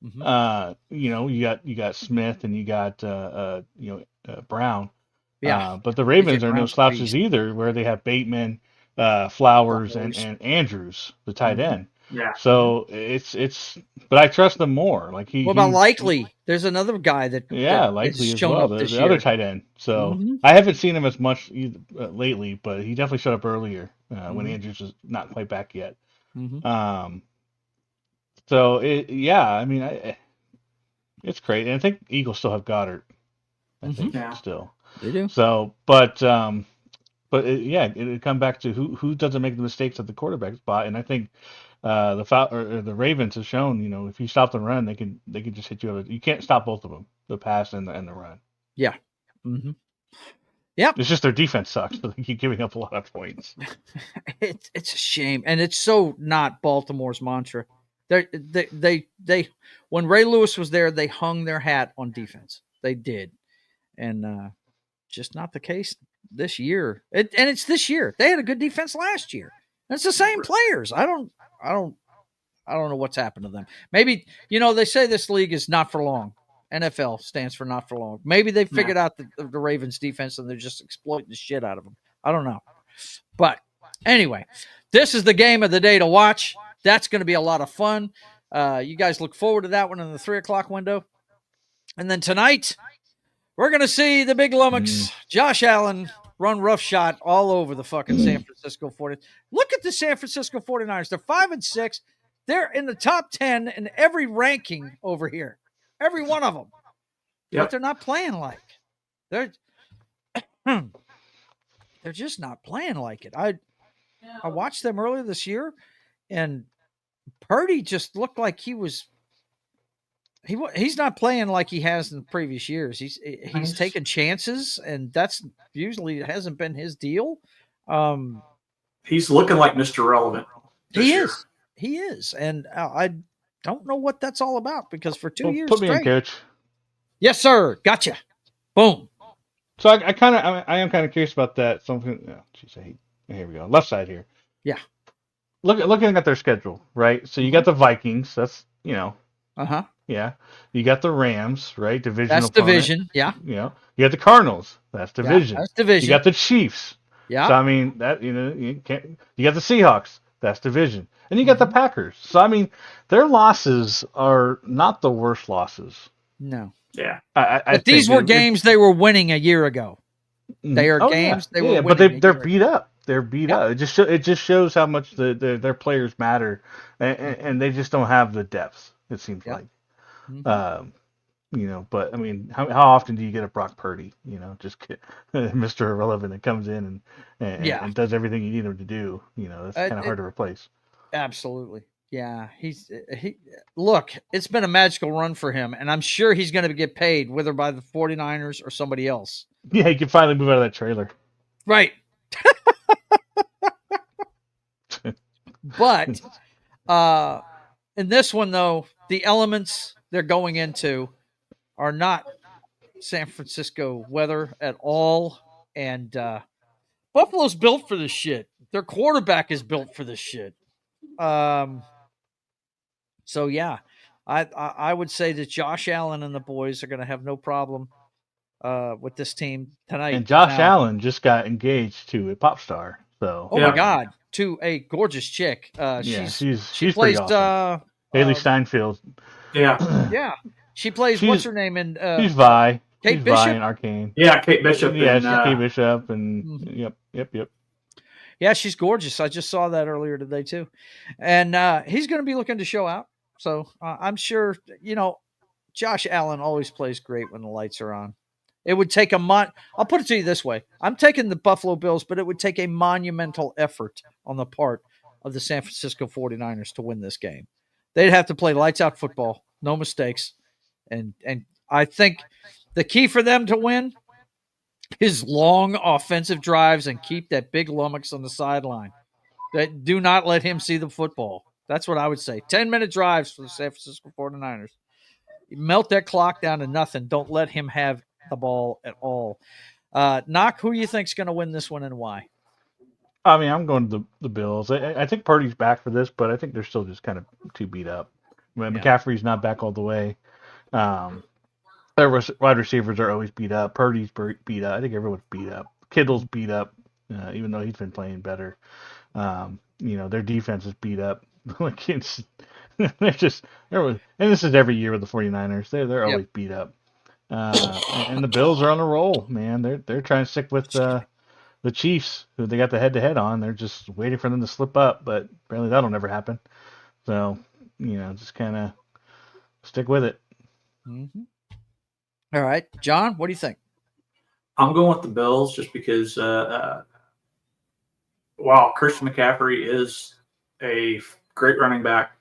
S1: Mm-hmm.
S4: You got Smith and you got Brown.
S1: Yeah.
S4: But the Ravens are no slouches either, where they have Bateman, Flowers, and Andrews, the tight end.
S3: Yeah.
S4: So but I trust them more. Like
S1: what about Likely? There's another guy that
S4: Likely as well, the other tight end. So I haven't seen him as much lately, but he definitely showed up earlier when Andrews was not quite back yet. So I mean, it's great, and I think Eagles still have Goddard. I think still
S1: they do.
S4: So, but it come back to who doesn't make the mistakes at the quarterback spot, and I think. The Ravens have shown, if you stop the run, they can just hit you. You can't stop both of them, the pass and the run.
S1: Yeah. Yeah.
S4: It's just their defense sucks, but they keep giving up a lot of points.
S1: It's a shame, and it's so not Baltimore's mantra. They when Ray Lewis was there, they hung their hat on defense. They did, and just not the case this year. And it's this year. They had a good defense last year. It's the same players. I don't know what's happened to them. Maybe, they say this league is not for long. NFL stands for not for long. Maybe they figured out the Ravens defense and they're just exploiting the shit out of them. I don't know. But anyway, this is the game of the day to watch. That's going to be a lot of fun. You guys look forward to that one in the 3:00 window. And then tonight, we're going to see the Big Lummox, Josh Allen, run roughshod all over the fucking San Francisco 49ers. Look at the San Francisco 49ers. They're 5-6. They're in the top 10 in every ranking over here. Every one of them. Yep. But they're not playing like. They're just not playing like it. I watched them earlier this year, and Purdy just looked like he's not playing like he has in the previous years. He's taking chances, and that's usually hasn't been his deal.
S3: He's looking like Mr. Relevant.
S1: He is, and I don't know what that's all about because for 2
S4: Well,
S1: years
S4: put me in,
S1: straight.
S4: coach.
S1: Yes, sir. Gotcha. Boom.
S4: So I am kind of curious about that. Something. Oh, geez, here we go. Left side here.
S1: Yeah.
S4: Looking at their schedule, right? So you got the Vikings. That's
S1: Uh-huh.
S4: yeah. You got the Rams, right? Division
S1: That's
S4: opponent.
S1: division. Yeah.
S4: You got the Cardinals. That's division.
S1: Yeah, that's division.
S4: You got the Chiefs.
S1: Yeah.
S4: So I mean that you can't. You got the Seahawks. That's division, and you got the Packers. So I mean, their losses are not the worst losses.
S1: No.
S3: Yeah.
S1: But these were games they were winning a year ago. They are games they were winning.
S4: But they're beat up. They're beat up. It just shows how much their players matter, and they just don't have the depth. It seems like. But I mean, how often do you get a Brock Purdy? Just Mr. Irrelevant that comes in and does everything you need him to do. That's kind of hard to replace.
S1: Absolutely. Yeah. Look, it's been a magical run for him, and I'm sure he's going to get paid, whether by the 49ers or somebody else.
S4: Yeah, he can finally move out of that trailer.
S1: Right. But in this one, though, the elements they're going into are not San Francisco weather at all. And Buffalo's built for this shit. Their quarterback is built for this shit. So, yeah, I would say that Josh Allen and the boys are going to have no problem with this team tonight.
S4: And Josh Allen just got engaged to a pop star. So,
S1: my God, to a gorgeous chick.
S4: She's
S1: plays
S4: pretty awesome. Haley Steinfeld.
S3: Yeah.
S1: Yeah. She plays, what's her name? In
S4: she's Vi.
S1: Kate
S4: she's
S1: Bishop?
S4: Vi in Arcane.
S3: Yeah, Kate Bishop.
S4: Yeah, she's Kate Bishop. And yep.
S1: Yeah, she's gorgeous. I just saw that earlier today, too. And he's going to be looking to show out. So I'm sure, Josh Allen always plays great when the lights are on. It would take I'll put it to you this way. I'm taking the Buffalo Bills, but it would take a monumental effort on the part of the San Francisco 49ers to win this game. They'd have to play lights out football, no mistakes. And I think the key for them to win is long offensive drives and keep that big lummox on the sideline. That do not let him see the football. That's what I would say. 10-minute drives for the San Francisco 49ers. You melt that clock down to nothing. Don't let him have the ball at all. Knock, who do you think is going to win this one and why?
S4: I mean, I'm going to the Bills. I think Purdy's back for this, but I think they're still just kind of too beat up. McCaffrey's not back all the way. Their wide receivers are always beat up. Purdy's beat up. I think everyone's beat up. Kittle's beat up, even though he's been playing better. Their defense is beat up. They're just and this is every year with the 49ers. They're always beat up. And the Bills are on a roll, man. They're trying to stick with the Chiefs, who they got the head-to-head on. They're just waiting for them to slip up, but apparently that'll never happen. So, just kind of stick with it.
S1: Mm-hmm. All right. John, what do you think?
S3: I'm going with the Bills just because, while Christian McCaffrey is a great running back,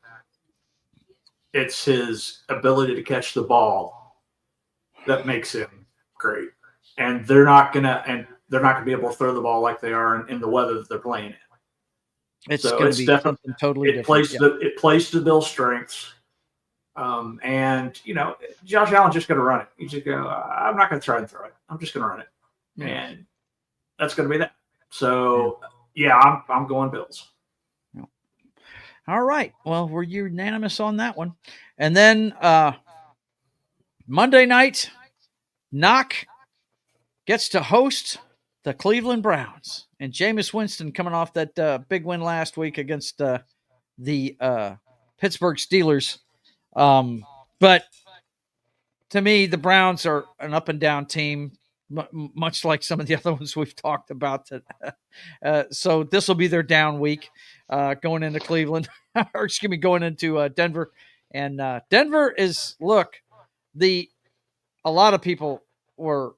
S3: it's his ability to catch the ball that makes him great. And they're not gonna be able to throw the ball like they are in the weather that they're playing in.
S1: It's going to be something totally different.
S3: It plays to the Bills' strengths. And Josh Allen's just going to run it. He's just go, I'm not going to try and throw it. I'm just going to run it. And that's going to be that. So I'm going Bills.
S1: All right. Well, we're unanimous on that one. And then Monday night, Knock gets to host the Cleveland Browns. And Jameis Winston coming off that big win last week against the Pittsburgh Steelers. But to me, the Browns are an up and down team, much like some of the other ones we've talked about. So this will be their down week going into Cleveland, or going into Denver. And Denver is, a lot of people were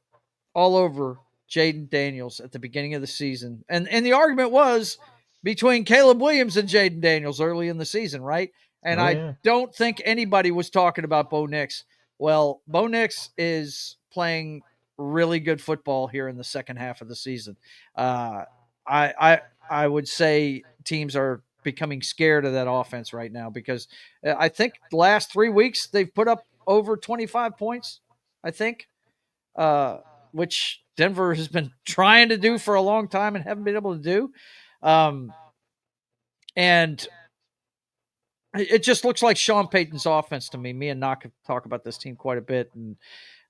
S1: all over Jaden Daniels at the beginning of the season. And the argument was between Caleb Williams and Jaden Daniels early in the season, right? And I don't think anybody was talking about Bo Nix. Well, Bo Nix is playing really good football here in the second half of the season. I would say teams are becoming scared of that offense right now because I think the last 3 weeks they've put up over 25 points, I think, which Denver has been trying to do for a long time and haven't been able to do. And it just looks like Sean Payton's offense to me. Me and Knock talk about this team quite a bit, and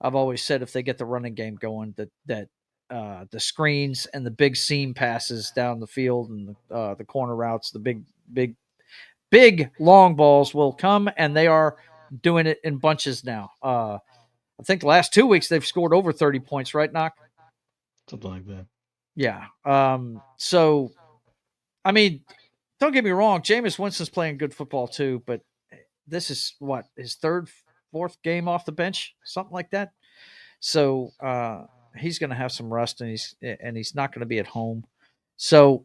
S1: I've always said if they get the running game going, that the screens and the big seam passes down the field and the corner routes, the big long balls will come, and they are doing it in bunches now. I think the last 2 weeks they've scored over 30 points, right, Knock?
S4: Something like that.
S1: Yeah. So, I mean, don't get me wrong, Jameis Winston's playing good football too, but this is what, his fourth game off the bench, something like that. So he's going to have some rust, and he's not going to be at home. So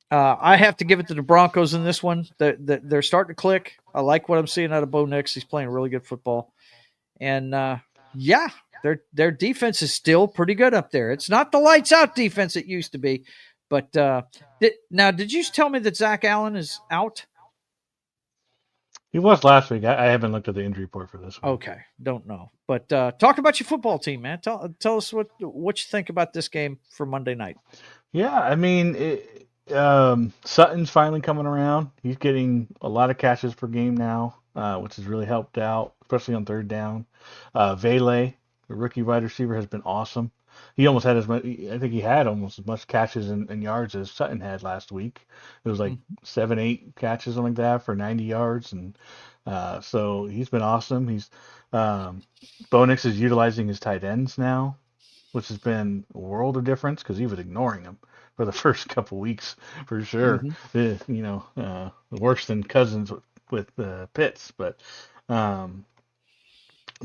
S1: I have to give it to the Broncos in this one. They're starting to click. I like what I'm seeing out of Bo Nix. He's playing really good football, and their defense is still pretty good up there. It's not the lights out defense it used to be. But did you tell me that Zach Allen is out?
S4: He was last week. I haven't looked at the injury report for this week.
S1: Okay, don't know. But talk about your football team, man. Tell us what you think about this game for Monday night.
S4: Yeah, I mean, Sutton's finally coming around. He's getting a lot of catches per game now, which has really helped out, especially on third down. Vele, the rookie wide receiver, has been awesome. He almost had as much. I think he had almost as much catches and yards as Sutton had last week. It was like 7-8 catches, something like that, for 90 yards, and so he's been awesome. He's Bo Nix is utilizing his tight ends now, which has been a world of difference because he was ignoring them for the first couple weeks for sure. Worse than Cousins with Pitts, but.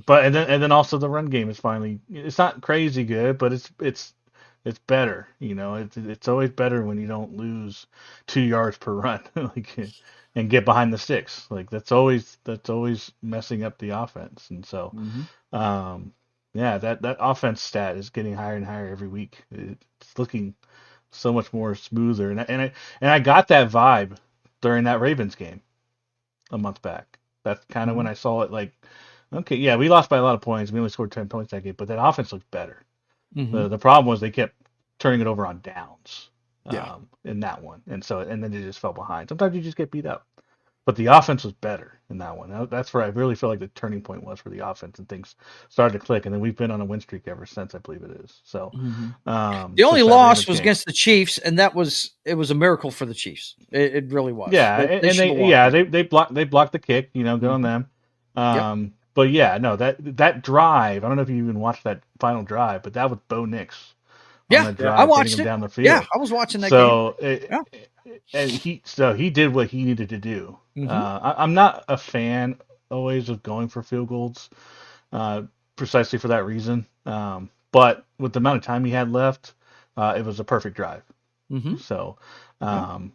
S4: And then also the run game is finally, it's not crazy good, but it's better. It's always better when you don't lose 2 yards per run, and get behind the sticks. Like that's always messing up the offense. And so that offense stat is getting higher and higher every week. It's looking so much more smoother. And I got that vibe during that Ravens game a month back. That's kind of when I saw it, like, okay, yeah, we lost by a lot of points. We only scored 10 points that game, but that offense looked better. The problem was they kept turning it over on downs in that one. And then they just fell behind. Sometimes you just get beat up. But the offense was better in that one. That's where I really feel like the turning point was for the offense, and things started to click. And then we've been on a win streak ever since, I believe it is. So
S1: the only loss was against the Chiefs, and it was a miracle for the Chiefs. It really was.
S4: Yeah, they blocked the kick, good on them. But yeah, no, that drive, I don't know if you even watched that final drive, but that was Bo Nix.
S1: I watched it.
S4: Down the field.
S1: Yeah, I was watching that game.
S4: And he did what he needed to do. I'm not a fan always of going for field goals, precisely for that reason. But with the amount of time he had left, it was a perfect drive. So, so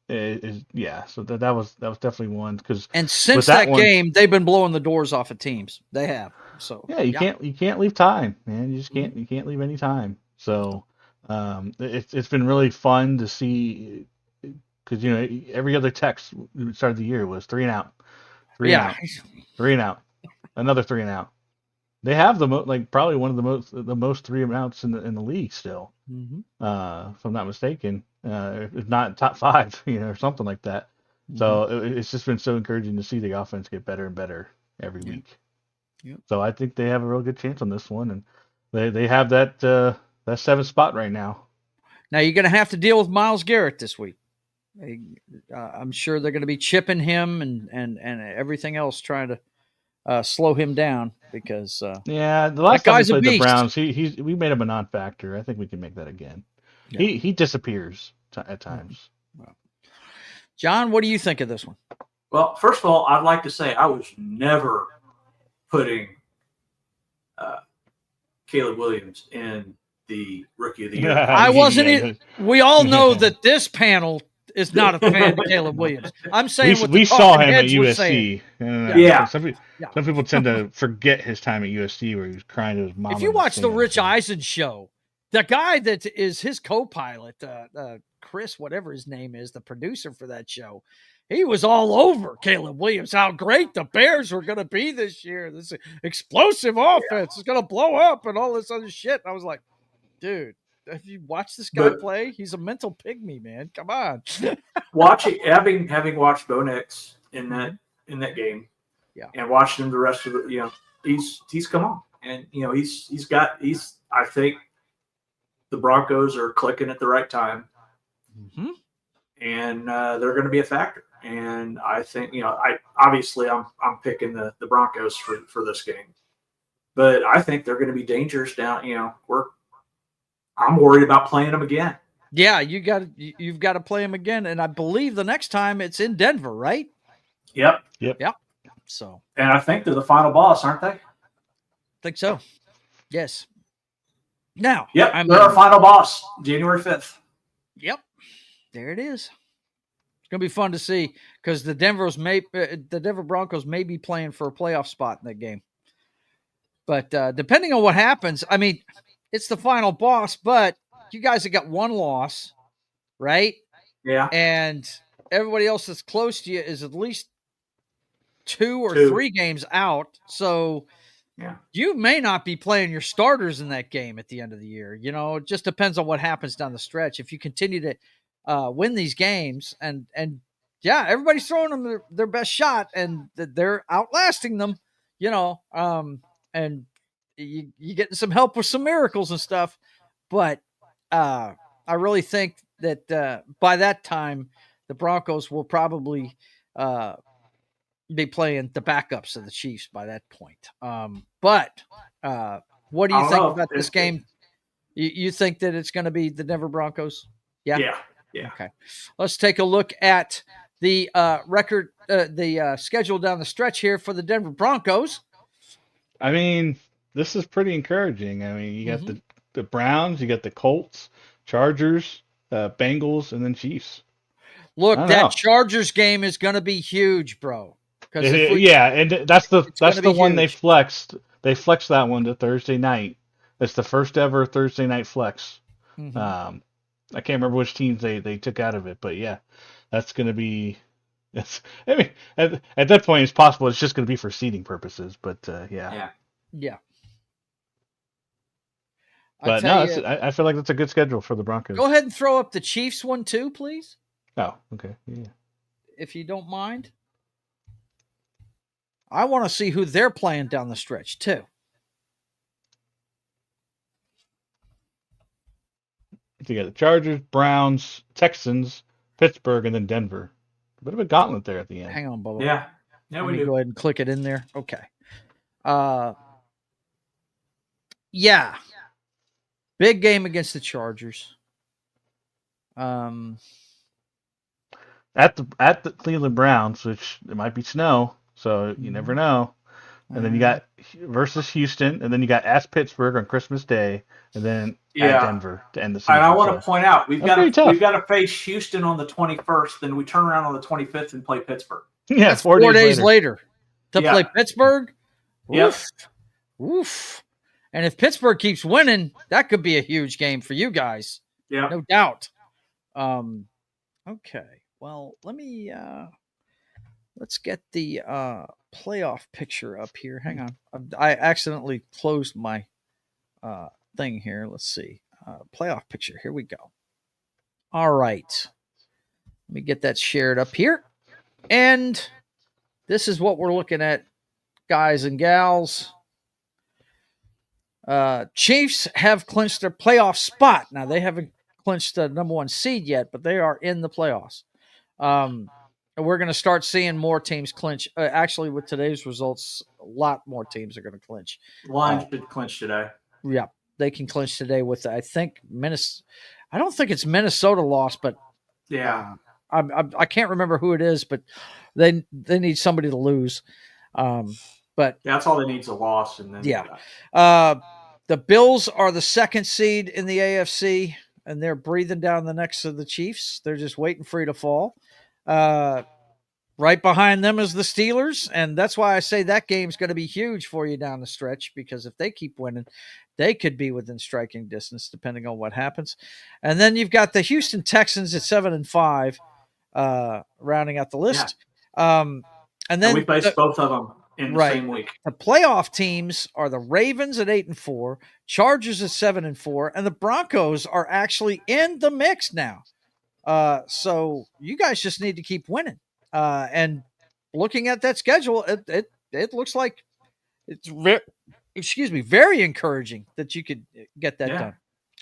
S4: that was definitely one,
S1: and since that game they've been blowing the doors off of teams. They have. So
S4: you can't leave time, man. You just can't leave any time. So it's been really fun to see, because every other text started the year was 3 and out, 3 and out, 3 and out, another 3 and out. They have probably one of the most 3 and outs in the league still, if I'm not mistaken. If not top 5, or something like that. So it's just been so encouraging to see the offense get better and better every week. So I think they have a real good chance on this one, and they have that 7th spot right now.
S1: Now you're going to have to deal with Myles Garrett this week. I'm sure they're going to be chipping him and everything else, trying to slow him down, because
S4: the last time we played the Browns, we made him a non-factor. I think we can make that again. Yeah. He disappears at times.
S1: Well, John, what do you think of this one?
S3: Well, first of all, I'd like to say I was never putting Caleb Williams in the Rookie of the Year.
S1: I wasn't. We all know that this panel is not a fan of Caleb Williams. I'm saying
S4: we saw him at USC.
S3: Yeah.
S4: Some people tend to forget his time at USC, where he was crying to his mom.
S1: If you watch the Rich Eisen show, The guy that is his co-pilot, Chris, whatever his name is, the producer for that show, he was all over Caleb Williams, how great the Bears were going to be this year. This explosive offense is going to blow up and all this other shit. And I was like, dude, have you watched this guy play? He's a mental pygmy, man. Come on.
S3: having watched Bo Nix in that game, and watching him the rest of the, he's come on, and I think the Broncos are clicking at the right time, and they're going to be a factor. And I think, I'm picking the Broncos for this game, but I think they're going to be dangerous down. I'm worried about playing them again.
S1: Yeah, you've got to play them again, and I believe the next time it's in Denver, right?
S3: Yep.
S1: So,
S3: and I think they're the final boss, aren't they?
S1: Think so. Yes. Now,
S3: they're our final boss, January 5th.
S1: Yep, there it is. It's gonna be fun to see because the Denver Broncos may be playing for a playoff spot in that game. But depending on what happens, I mean, it's the final boss. But you guys have got one loss, right?
S3: Yeah.
S1: And everybody else that's close to you is at least two or three games out. So you may not be playing your starters in that game at the end of the year. It just depends on what happens down the stretch. If you continue to win these games and everybody's throwing them their best shot and they're outlasting them, and you getting some help with some miracles and stuff. But I really think that by that time, the Broncos will probably be playing the backups of the Chiefs by that point. But what do you think about this game? You think that it's going to be the Denver Broncos?
S3: Yeah.
S1: Okay. Let's take a look at the record, the schedule down the stretch here for the Denver Broncos.
S4: I mean, this is pretty encouraging. I mean, you got the Browns, you got the Colts, Chargers, Bengals, and then Chiefs.
S1: Look, that Chargers game is going to be huge, bro.
S4: And that's the one
S1: huge.
S4: they flexed. They flexed that one to Thursday night. It's the first ever Thursday night flex. I can't remember which teams they took out of it, but yeah, that's going to be. I mean, at that point, it's possible it's just going to be for seeding purposes, but yeah. But no, I feel like that's a good schedule for the Broncos.
S1: Go ahead and throw up the Chiefs one too, please.
S4: Oh, okay, yeah.
S1: If you don't mind, I want to see who they're playing down the stretch too.
S4: You got the Chargers, Browns, Texans, Pittsburgh, and then Denver. A bit of a gauntlet there at the end.
S1: Hang on, Bubba.
S3: Yeah,
S1: Let me go ahead and click it in there. Okay. Yeah. Big game against the Chargers.
S4: At the Cleveland Browns, which it might be snow, so you never know. And then you got versus Houston, and then you got at Pittsburgh on Christmas Day, and then at Denver to end the season.
S3: And I want to point out we've got to face Houston on the 21st, then we turn around on the 25th and play Pittsburgh.
S4: Yeah,
S1: that's 4 days later to play Pittsburgh.
S3: Yes.
S1: Oof. And if Pittsburgh keeps winning, that could be a huge game for you guys.
S3: Yeah,
S1: no doubt. Okay. Well, let's get the playoff picture up here. Hang on. I accidentally closed my thing here. Let's see. Playoff picture. Here we go. All right. Let me get that shared up here. And this is what we're looking at, guys and gals. Chiefs have clinched their playoff spot. Now, they haven't clinched the number one seed yet, but they are in the playoffs. And we're going to start seeing more teams clinch. Actually, with today's results, a lot more teams are going to clinch.
S3: Lions should clinch today.
S1: Yeah, they can clinch today with, I think, Minnesota. I don't think it's Minnesota lost, but
S3: yeah,
S1: I can't remember who it is, but they need somebody to lose. But
S3: that's all they need is a loss, and then
S1: the Bills are the second seed in the AFC, and they're breathing down the necks of the Chiefs. They're just waiting for you to fall. The Right behind them is the Steelers, and that's why I say that game's going to be huge for you down the stretch, because if they keep winning, they could be within striking distance depending on what happens. And then you've got the Houston Texans at 7-5, rounding out the list. And then
S3: we placed both of them in the same week.
S1: The playoff teams are the Ravens at 8-4, Chargers at 7-4, and the Broncos are actually in the mix now. So you guys just need to keep winning. And looking at that schedule, it looks like it's very encouraging that you could get that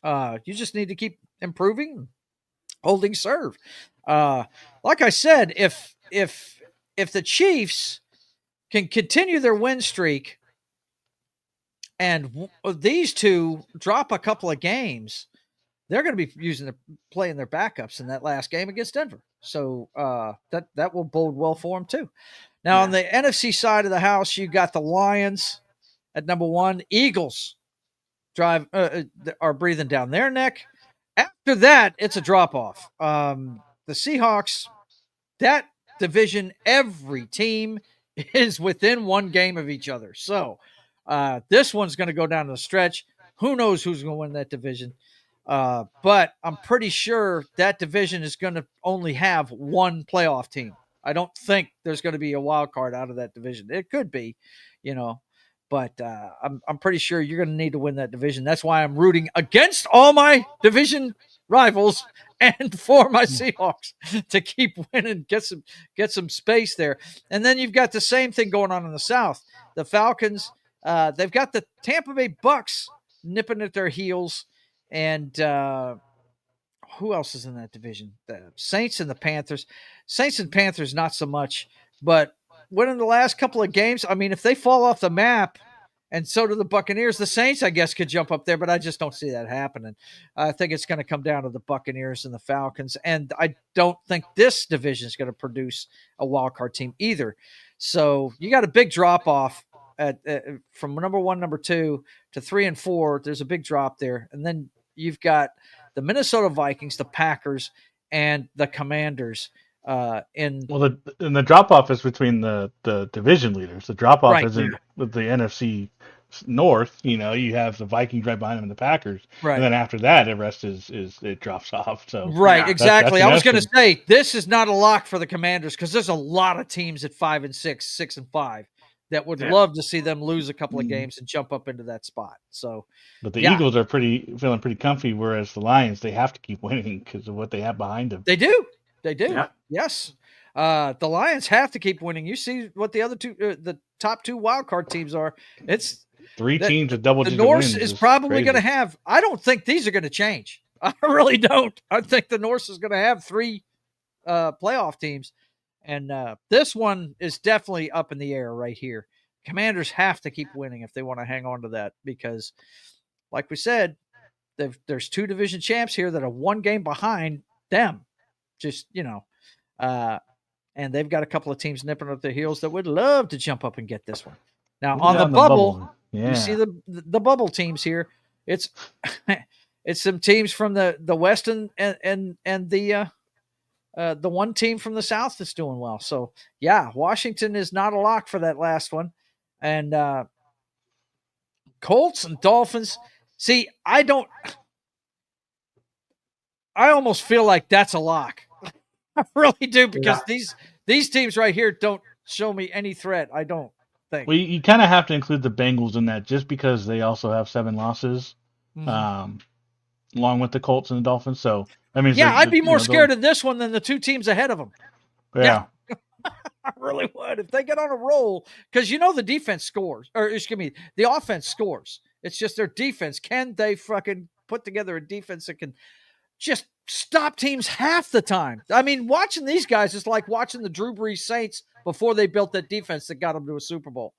S1: done. You just need to keep improving, holding serve. Like I said, if the Chiefs can continue their win streak and these two drop a couple of games, they're going to be playing their backups in that last game against Denver. So that will bode well for them too. Now on the NFC side of the house, you got the Lions at number 1. Eagles are breathing down their neck. After that, it's a drop off. The Seahawks, that division, every team is within one game of each other. So this one's going to go down to the stretch. Who knows who's going to win that division? But I'm pretty sure that division is going to only have one playoff team. I don't think there's going to be a wild card out of that division. It could be, but I'm pretty sure you're going to need to win that division. That's why I'm rooting against all my division rivals and for my Seahawks to keep winning, get some space there. And then you've got the same thing going on in the South. The Falcons, they've got the Tampa Bay Bucks nipping at their heels. And who else is in that division? The Saints and the Panthers. Saints and Panthers, not so much. But winning the last couple of games, I mean, if they fall off the map, and so do the Buccaneers, the Saints, I guess, could jump up there, but I just don't see that happening. I think it's going to come down to the Buccaneers and the Falcons, and I don't think this division is going to produce a wild card team either. So you got a big drop-off from number 1, number 2 to 3 and 4. There's a big drop there. And then you've got the Minnesota Vikings, the Packers, and the Commanders.
S4: The drop off is between the division leaders. The drop off isn't with the NFC North. You have the Vikings right behind them and the Packers. Right. And then after that, the rest is it drops off. So
S1: exactly. I was going to say this is not a lock for the Commanders because there's a lot of teams at 5-6, 6-5. That would love to see them lose a couple of games and jump up into that spot. So,
S4: but the Eagles are feeling pretty comfy, whereas the Lions, they have to keep winning because of what they have behind them.
S1: They do.
S3: Yeah.
S1: Yes. The Lions have to keep winning. You see what the other two, the top 2 wild card teams are. It's
S4: 3 teams with double-digit
S1: wins.
S4: The
S1: North is probably going to have. I don't think these are going to change. I really don't. I think the North is going to have 3 playoff teams. And this one is definitely up in the air right here. Commanders have to keep winning if they want to hang on to that because, like we said, there's 2 division champs here that are 1 game behind them. Just, and they've got a couple of teams nipping up their heels that would love to jump up and get this one. Now, on the bubble. You see the bubble teams here. It's it's some teams from the West and the one team from the South that's doing well. So, Washington is not a lock for that last one. And Colts and Dolphins. See, I almost feel like that's a lock. I really do because these teams right here don't show me any threat, I don't think.
S4: Well, you kind of have to include the Bengals in that just because they also have 7 losses along with the Colts and the Dolphins. So, I mean,
S1: I'd be more scared of this one than the 2 teams ahead of them.
S4: Yeah.
S1: I really would if they get on a roll because the defense scores, or excuse me, the offense scores. It's just their defense. Can they fucking put together a defense that can just stop teams half the time? I mean, watching these guys is like watching the Drew Brees Saints before they built that defense that got them to a Super Bowl.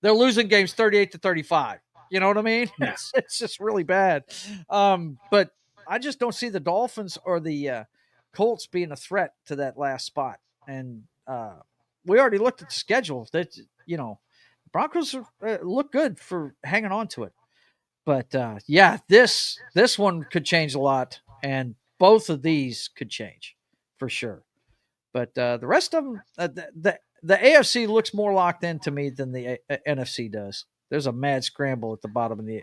S1: They're losing games 38-35. You know what I mean?
S3: Yeah.
S1: It's just really bad. But I just don't see the Dolphins or the Colts being a threat to that last spot. And we already looked at the schedule. That Broncos look good for hanging on to it. But this one could change a lot, and both of these could change for sure. But the rest of them, the AFC looks more locked in to me than the NFC does. There's a mad scramble at the bottom of the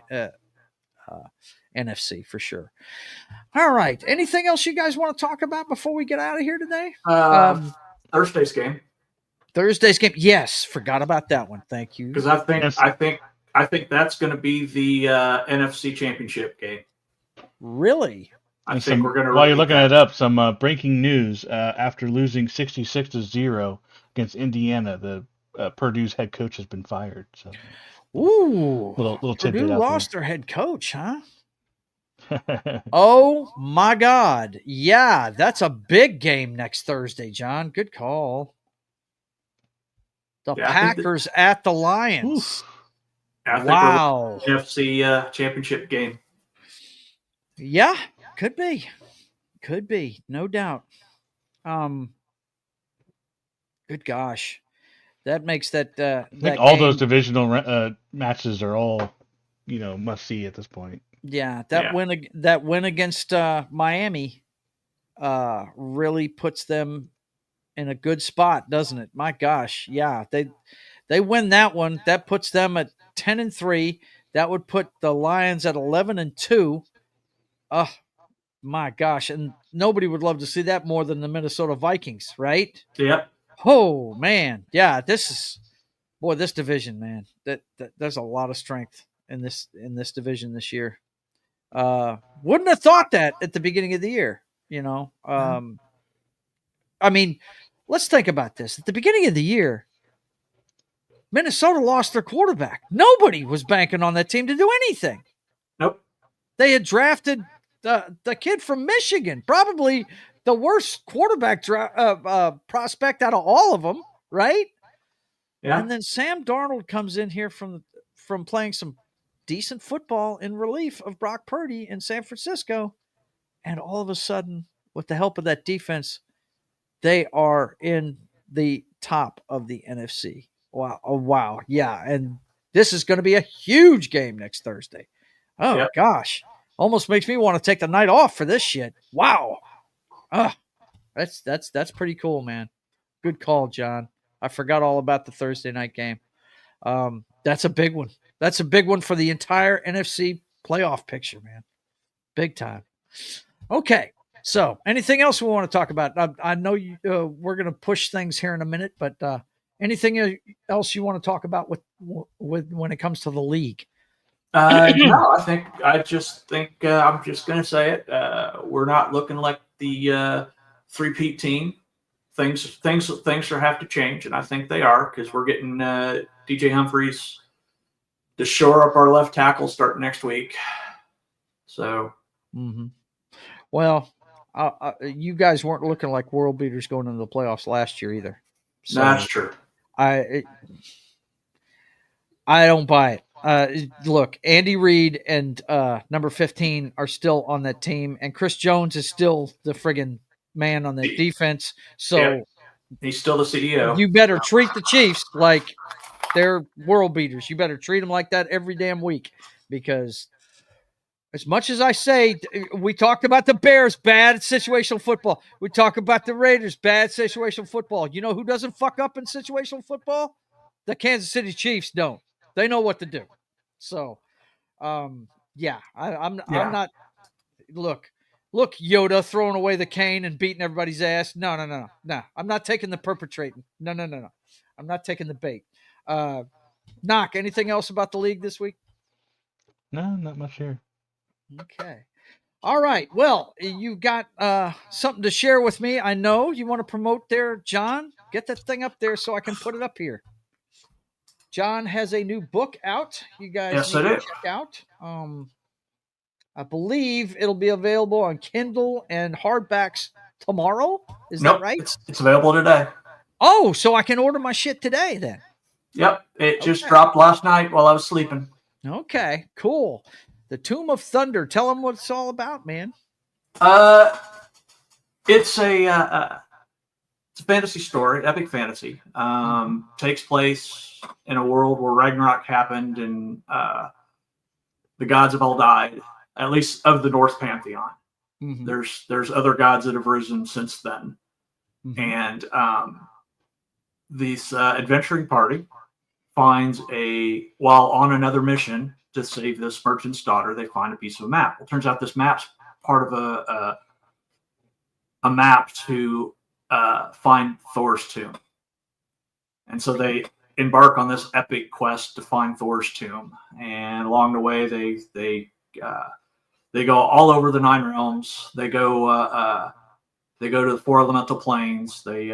S1: NFC for sure. All right. Anything else you guys want to talk about before we get out of here today?
S3: Thursday's game.
S1: Thursday's game. Yes, forgot about that one. Thank you.
S3: Because I think that's going to be the NFC Championship game.
S1: Really?
S3: I think we're going to.
S4: While you're looking it up, some breaking news: after losing 66-0 against Indiana, the Purdue's head coach has been fired. So,
S1: ooh,
S4: little tidbit
S1: Purdue
S4: out
S1: lost their head coach, huh? Oh my God! Yeah, that's a big game next Thursday, John. Good call. The Packers at the Lions. Wow.
S3: NFC Championship game.
S1: Yeah, could be, no doubt. Good gosh, that makes that.
S4: I think all those divisional matches are all, must see at this point.
S1: Yeah, that win against Miami, really puts them in a good spot, doesn't it? My gosh, yeah, they win that one. That puts them at 10-3. That would put the Lions at 11-2. Oh my gosh, and nobody would love to see that more than the Minnesota Vikings, right?
S3: Yep.
S1: Oh man, yeah. This division, man. That there's a lot of strength in this division this year. Wouldn't have thought that at the beginning of the year. I mean, let's think about this. At the beginning of the year, Minnesota lost their quarterback. Nobody was banking on that team to do anything.
S3: Nope.
S1: They had drafted the kid from Michigan, probably the worst quarterback prospect out of all of them, right?
S3: Yeah.
S1: And then Sam Darnold comes in here from playing some decent football in relief of Brock Purdy in San Francisco, and all of a sudden, with the help of that defense, they are in the top of the NFC. Wow. Oh, wow. Yeah. And this is going to be a huge game next Thursday. Oh, gosh. Almost makes me want to take the night off for this shit. Wow. That's pretty cool, man. Good call, John. I forgot all about the Thursday night game. That's a big one. That's a big one for the entire NFC playoff picture, man. Big time. Okay. So, anything else we want to talk about? I know we're going to push things here in a minute, but anything else you want to talk about with when it comes to the league?
S3: No, I just think I'm just going to say it. We're not looking like the three-peat team. Things are have to change, and I think they are, because we're getting DJ Humphries to shore up our left tackle starting next week. So,
S1: well, you guys weren't looking like world beaters going into the playoffs last year either. So
S3: that's true.
S1: I don't buy it. Look, Andy Reid and number 15 are still on that team, and Chris Jones is still the friggin' man on that defense. So
S3: he's still the CEO.
S1: You better treat the Chiefs like they're world beaters. You better treat them like that every damn week, because as much as I say, we talked about the Bears, bad situational football. We talk about the Raiders, bad situational football. You know who doesn't fuck up in situational football? The Kansas City Chiefs don't. They know what to do. So, I'm not. Look, Yoda throwing away the cane and beating everybody's ass. No. I'm not taking the perpetrating. No. I'm not taking the bait. Knock, anything else about the league this week?
S4: No, not much here.
S1: Okay. All right. Well, you got something to share with me. I know you want to promote there, John. Get that thing up there so I can put it up here. John has a new book out. You guys need to check out. I believe it'll be available on Kindle and hardbacks tomorrow. Is that right?
S3: It's available today.
S1: Oh, so I can order my shit today then.
S3: Yep. It just dropped last night while I was sleeping.
S1: Okay, cool. The Tomb of Thunder. Tell them what it's all about, man.
S3: It's a fantasy story, epic fantasy. Takes place in a world where Ragnarok happened and the gods have all died, at least of the Norse pantheon. There's other gods that have risen since then. And this adventuring party finds while on another mission to save this merchant's daughter, they find a piece of a map. It turns out this map's part of a map to find Thor's tomb. And so they embark on this epic quest to find Thor's tomb. And along the way, they go all over the 9 realms. They go to the 4 elemental planes. They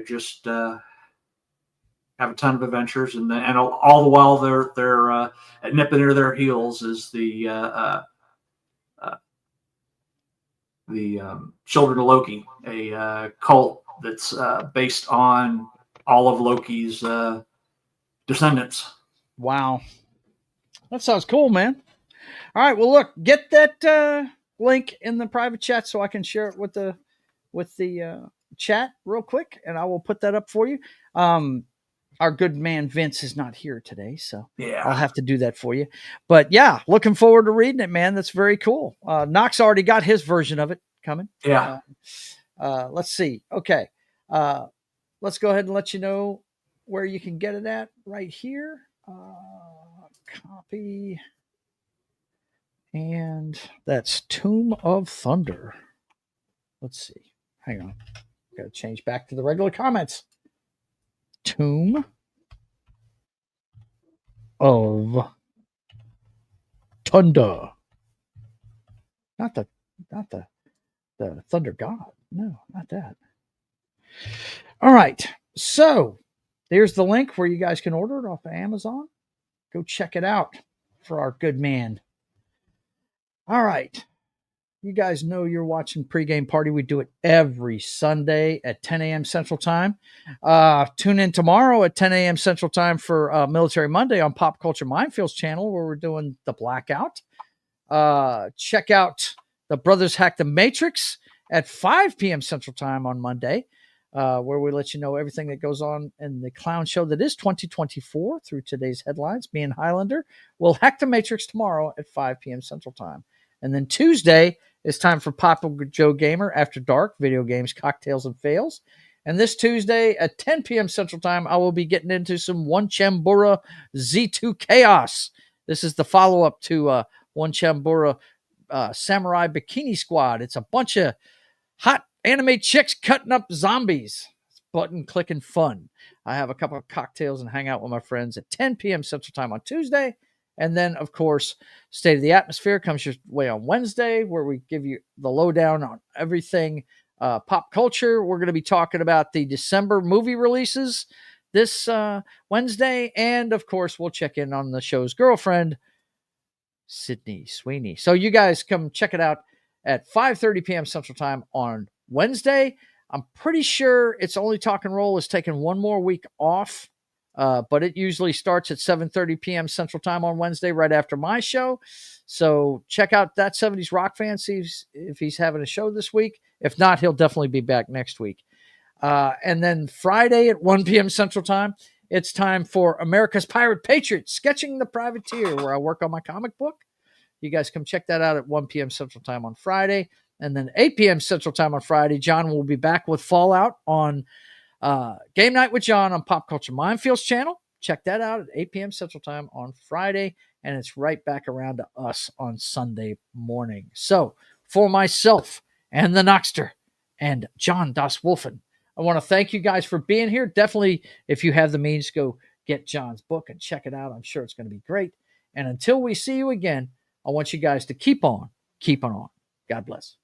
S3: just have a ton of adventures, and all the while they're nipping near their heels is the Children of Loki, a cult that's based on all of Loki's descendants.
S1: Wow, that sounds cool, man. All right, well, look, get that link in the private chat so I can share it with the chat real quick, and I will put that up for you. Our good man Vince is not here today, so
S3: Yeah,
S1: I'll have to do that for you. But yeah, looking forward to reading it, man. That's very cool. Knox already got his version of it coming.
S3: yeah.
S1: Let's see. Okay, let's go ahead and let you know where you can get it at right here. Copy, and that's Tomb of Thunder. Let's see. Hang on. Got to change back to the regular comments. Tomb of Thunder. Not the Thunder God. No, not that. All right. So there's the link where you guys can order it off of Amazon. Go check it out for our good man. All right. You guys know you're watching Pregame Party. We do it every Sunday at 10 a.m. Central Time. Tune in tomorrow at 10 a.m. Central Time for Military Monday on Pop Culture Minefields channel, where we're doing the Blackout. Check out the Brothers Hack the Matrix at 5 p.m. Central Time on Monday, where we let you know everything that goes on in the clown show that is 2024 through today's headlines. Me and Highlander will hack the Matrix tomorrow at 5 p.m. Central Time. And then Tuesday, it's time for Papa Joe Gamer After Dark, video games, cocktails, and fails. And this Tuesday at 10 p.m. Central Time, I will be getting into some One Chambura Z2 Chaos. This is the follow-up to One Chambura Samurai Bikini Squad. It's a bunch of hot anime chicks cutting up zombies. It's button-clicking fun. I have a couple of cocktails and hang out with my friends at 10 p.m. Central Time on Tuesday. And then, of course, State of the Atmosphere comes your way on Wednesday, where we give you the lowdown on everything pop culture. We're going to be talking about the December movie releases this Wednesday. And, of course, we'll check in on the show's girlfriend, Sydney Sweeney. So you guys come check it out at 5:30 p.m. Central Time on Wednesday. I'm pretty sure It's Only Talk and Roll is taking one more week off. But it usually starts at 7:30 p.m. Central Time on Wednesday, right after my show. So check out That 70s Rock Fan, see if he's having a show this week. If not, he'll definitely be back next week. And then Friday at 1 p.m. Central Time, it's time for America's Pirate Patriot, Sketching the Privateer, where I work on my comic book. You guys come check that out at 1 p.m. Central Time on Friday. And then 8 p.m. Central Time on Friday, John will be back with Fallout on Game Night with John on Pop Culture Minefields channel. Check that out at 8 p.m. Central Time on Friday, and it's right back around to us on Sunday morning. So for myself and the Noxter and John Das Wolfen, I want to thank you guys for being here. Definitely, if you have the means, go get John's book and check it out. I'm sure it's going to be great. And until we see you again, I want you guys to keep on keeping on. God bless.